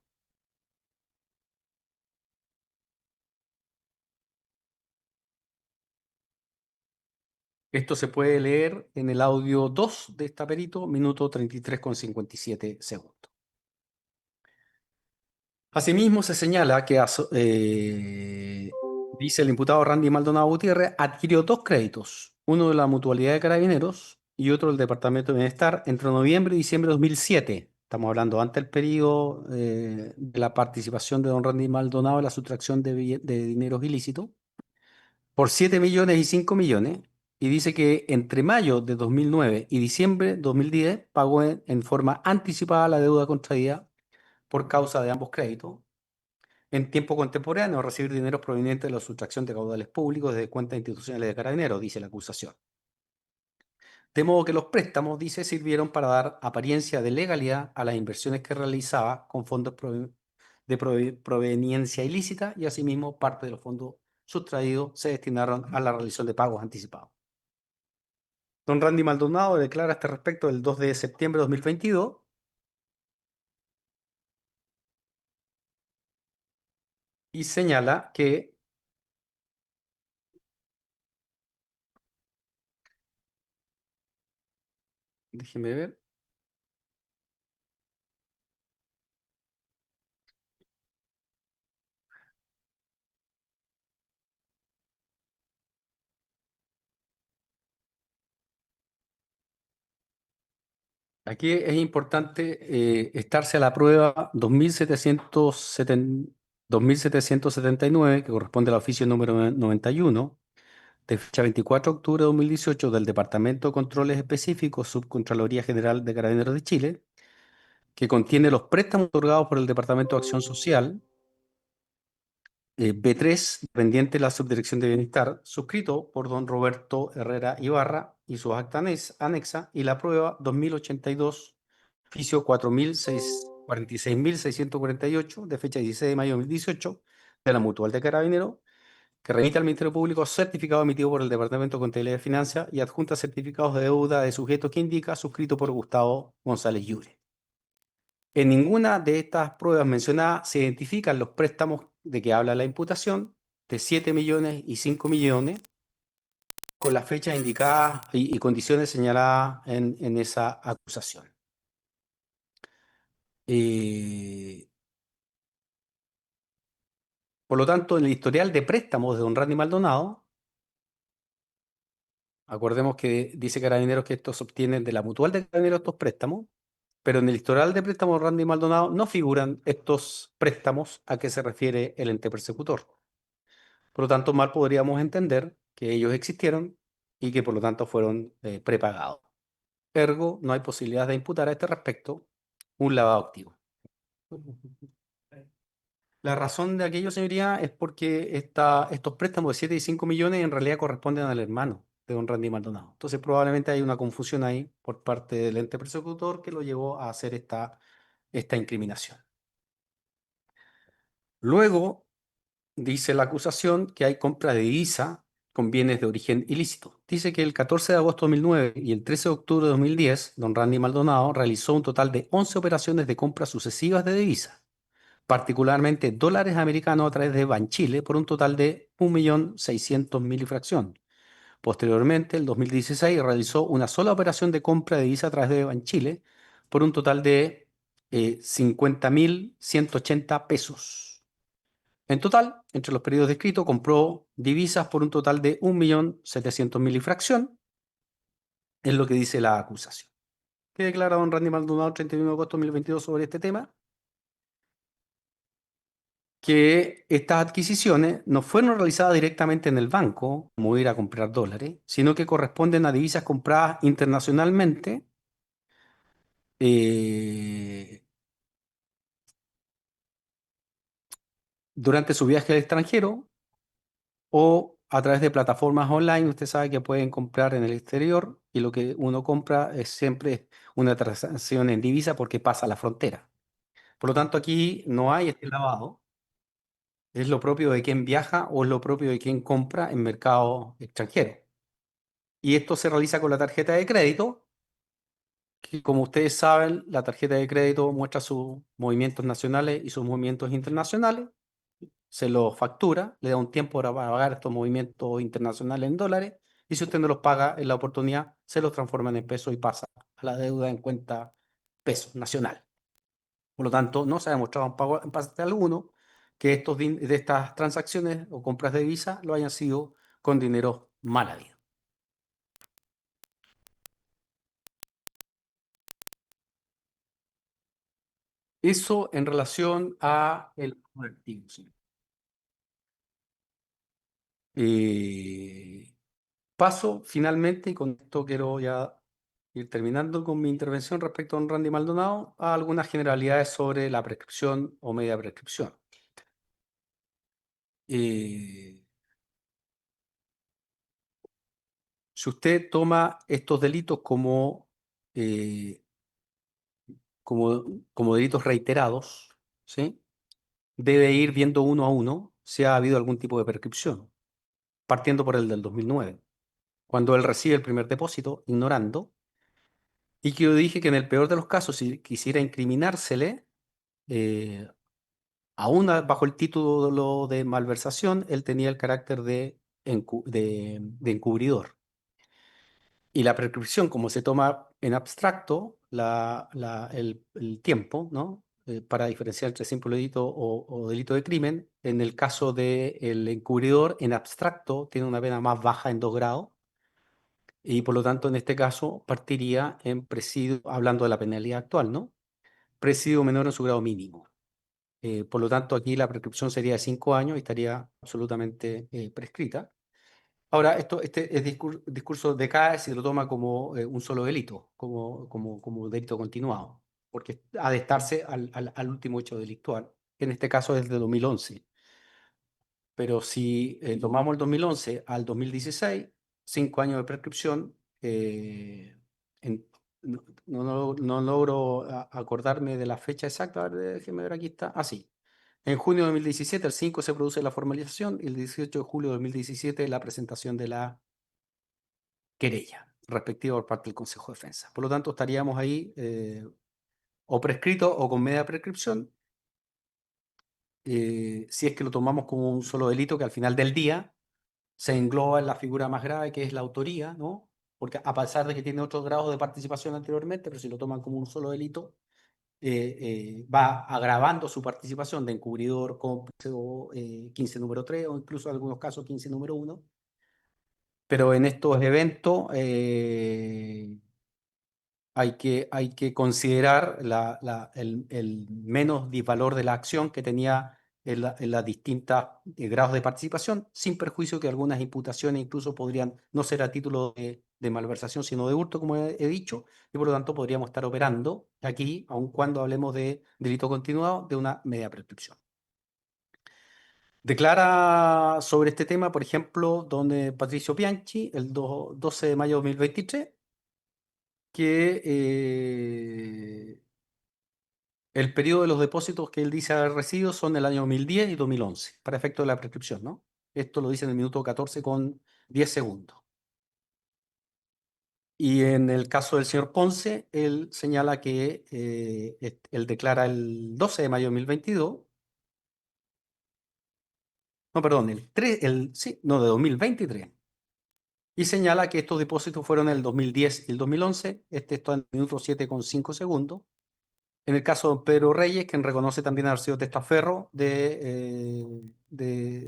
Esto se puede leer en el audio 2 de esta perito, minuto 33,57 segundos. Asimismo, se señala que, dice el imputado Randy Maldonado Gutiérrez, adquirió dos créditos, uno de la Mutualidad de Carabineros y otro del Departamento de Bienestar entre noviembre y diciembre de 2007. Estamos hablando antes del periodo de la participación de don Randy Maldonado en la sustracción de dineros ilícitos, por 7 millones y 5 millones, y dice que entre mayo de 2009 y diciembre de 2010 pagó en forma anticipada la deuda contraída por causa de ambos créditos. En tiempo contemporáneo, recibir dinero proveniente de la sustracción de caudales públicos desde cuentas institucionales de Carabineros, dice la acusación. De modo que los préstamos, dice, sirvieron para dar apariencia de legalidad a las inversiones que realizaba con fondos de proveniencia ilícita, y asimismo parte de los fondos sustraídos se destinaron a la realización de pagos anticipados. Don Randy Maldonado declara a este respecto el 2 de septiembre de 2022 y señala que, déjeme ver, Aquí es importante estarse a la prueba 2779, que corresponde al oficio número 91, de fecha 24 de octubre de 2018 del Departamento de Controles Específicos, Subcontraloría General de Carabineros de Chile, que contiene los préstamos otorgados por el Departamento de Acción Social, B3, dependiente de la Subdirección de Bienestar, suscrito por don Roberto Herrera Ibarra y sus actas anexa, y la prueba 2082, oficio 46.648, de fecha 16 de mayo de 2018, de la Mutual de Carabineros, que remite al Ministerio Público certificado emitido por el Departamento de Contabilidad y Finanzas y adjunta certificados de deuda de sujeto que indica, suscrito por Gustavo González Llure. En ninguna de estas pruebas mencionadas se identifican los préstamos de que habla la imputación, de 7 millones y 5 millones, con las fechas indicadas y condiciones señaladas en esa acusación. Eh, por lo tanto, en el historial de préstamos de don Randy Maldonado, acordemos que dice Carabineros que estos obtienen de la Mutual de Carabineros estos préstamos, pero en el historial de préstamos de Randy Maldonado no figuran estos préstamos a que se refiere el ente persecutor. Por lo tanto, mal podríamos entender que ellos existieron y que por lo tanto fueron prepagados. Ergo, no hay posibilidad de imputar a este respecto un lavado activo. La razón de aquello, señoría, es porque estos préstamos de 7 y 5 millones en realidad corresponden al hermano de don Randy Maldonado. Entonces, probablemente hay una confusión ahí por parte del ente persecutor que lo llevó a hacer esta incriminación. Luego, dice la acusación que hay compra de divisa con bienes de origen ilícito. Dice que el 14 de agosto de 2009 y el 13 de octubre de 2010, don Randy Maldonado realizó un total de 11 operaciones de compras sucesivas de divisa, particularmente dólares americanos a través de Banchile por un total de 1.600.000 y fracción. Posteriormente, el 2016, realizó una sola operación de compra de divisa a través de Banchile por un total de 50.180 pesos. En total, entre los periodos descritos, compró divisas por un total de 1.700.000 y fracción, es lo que dice la acusación. ¿Qué declara don Randy Maldonado el 31 de agosto de 2022 sobre este tema? Que estas adquisiciones no fueron realizadas directamente en el banco, como ir a comprar dólares, sino que corresponden a divisas compradas internacionalmente eh, durante su viaje al extranjero o a través de plataformas online. Usted sabe que pueden comprar en el exterior y lo que uno compra es siempre una transacción en divisa porque pasa la frontera. Por lo tanto, aquí no hay este lavado. Es lo propio de quien viaja o es lo propio de quien compra en mercado extranjero. Y esto se realiza con la tarjeta de crédito, que como ustedes saben, la tarjeta de crédito muestra sus movimientos nacionales y sus movimientos internacionales. Se los factura, le da un tiempo para pagar estos movimientos internacionales en dólares, y si usted no los paga en la oportunidad, se los transforma en pesos y pasa a la deuda en cuenta peso nacional. Por lo tanto, no se ha demostrado en parte alguno que de estas transacciones o compras de divisa lo hayan sido con dinero mal habido. Eso en relación a el activo, señor. Eh, Paso finalmente, y con esto quiero ya ir terminando con mi intervención respecto a don Randy Maldonado, a algunas generalidades sobre la prescripción o media prescripción. Eh, si usted toma estos delitos eh, como delitos reiterados, ¿sí? Debe ir viendo uno a uno si ha habido algún tipo de prescripción, partiendo por el del 2009, cuando él recibe el primer depósito, ignorando. Y que yo dije que en el peor de los casos, si quisiera incriminársele, eh, bajo el título de malversación, él tenía el carácter de encubridor. Y la prescripción, como se toma en abstracto el tiempo, ¿no? Para diferenciar entre simple delito o delito de crimen, en el caso del encubridor, en abstracto, tiene una pena más baja en 2 grados, y por lo tanto en este caso partiría en presidio, hablando de la penalidad actual, ¿no? Presidio menor en su grado mínimo. Por lo tanto, aquí la prescripción sería de 5 años y estaría absolutamente prescrita. Ahora, este es discurso decae si lo toma como un solo delito, como delito continuado, porque ha de estarse al último hecho delictual, que en este caso es de 2011. Pero si tomamos el 2011 al 2016, 5 años de prescripción, no logro acordarme de la fecha exacta, a ver, déjeme ver, aquí está, así. En junio de 2017, el 5 se produce la formalización y el 18 de julio de 2017 la presentación de la querella respectiva por parte del Consejo de Defensa. Por lo tanto, estaríamos ahí o prescrito o con media prescripción, si es que lo tomamos como un solo delito que al final del día se engloba en la figura más grave, que es la autoría, ¿no? Porque a pesar de que tiene otros grados de participación anteriormente, pero si lo toman como un solo delito, va agravando su participación de encubridor, cómplice o 15 número 3 o incluso en algunos casos 15 número 1. Pero en estos eventos hay que considerar el menos disvalor de la acción que tenía en las distintas grados de participación, sin perjuicio que algunas imputaciones incluso podrían no ser a título de malversación, sino de hurto, como he dicho, y por lo tanto podríamos estar operando aquí, aun cuando hablemos de delito continuado, de una media prescripción. Declara sobre este tema, por ejemplo, don Patricio Bianchi, el 12 de mayo de 2023, que el periodo de los depósitos que él dice haber recibido son el año 2010 y 2011, para efecto de la prescripción, ¿no? Esto lo dice en el minuto 14 con 10 segundos. Y en el caso del señor Ponce, él señala que él declara el 12 de mayo de 2022, no, perdón, sí, no, de 2023, y señala que estos depósitos fueron el 2010 y el 2011, este está en el minuto 7 con 5 segundos. En el caso de Pedro Reyes, quien reconoce también haber sido testaferro de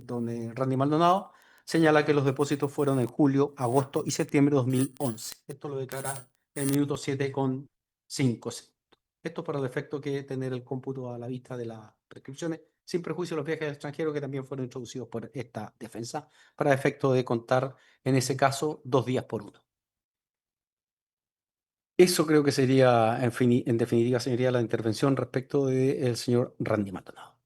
don Randy Maldonado, señala que los depósitos fueron en julio, agosto y septiembre de 2011. Esto lo declara en el minuto 7 con 5 segundos. Esto para el efecto que tener el cómputo a la vista de las prescripciones, sin perjuicio de los viajes al extranjero que también fueron introducidos por esta defensa, para efecto de contar, en ese caso, 2 días por uno. Eso creo que sería, en definitiva, sería la intervención respecto del señor Randy Maldonado.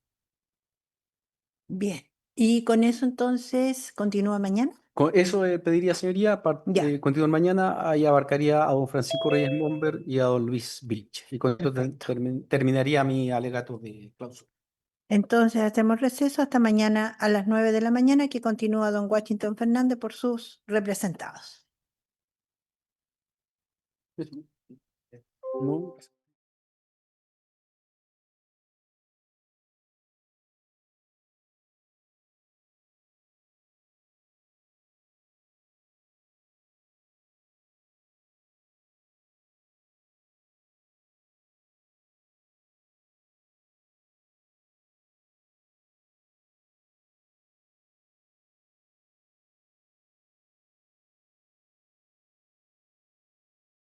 Bien. Y con eso entonces continúa mañana. Con eso pediría, señoría, Ya, continuar mañana, ahí abarcaría a don Francisco Reyes Momber y a don Luis Vilch. Y con esto perfecto. terminaría mi alegato de clausura. Entonces hacemos receso hasta mañana a las 9 de la mañana, que continúa don Washington Fernández por sus representados. No.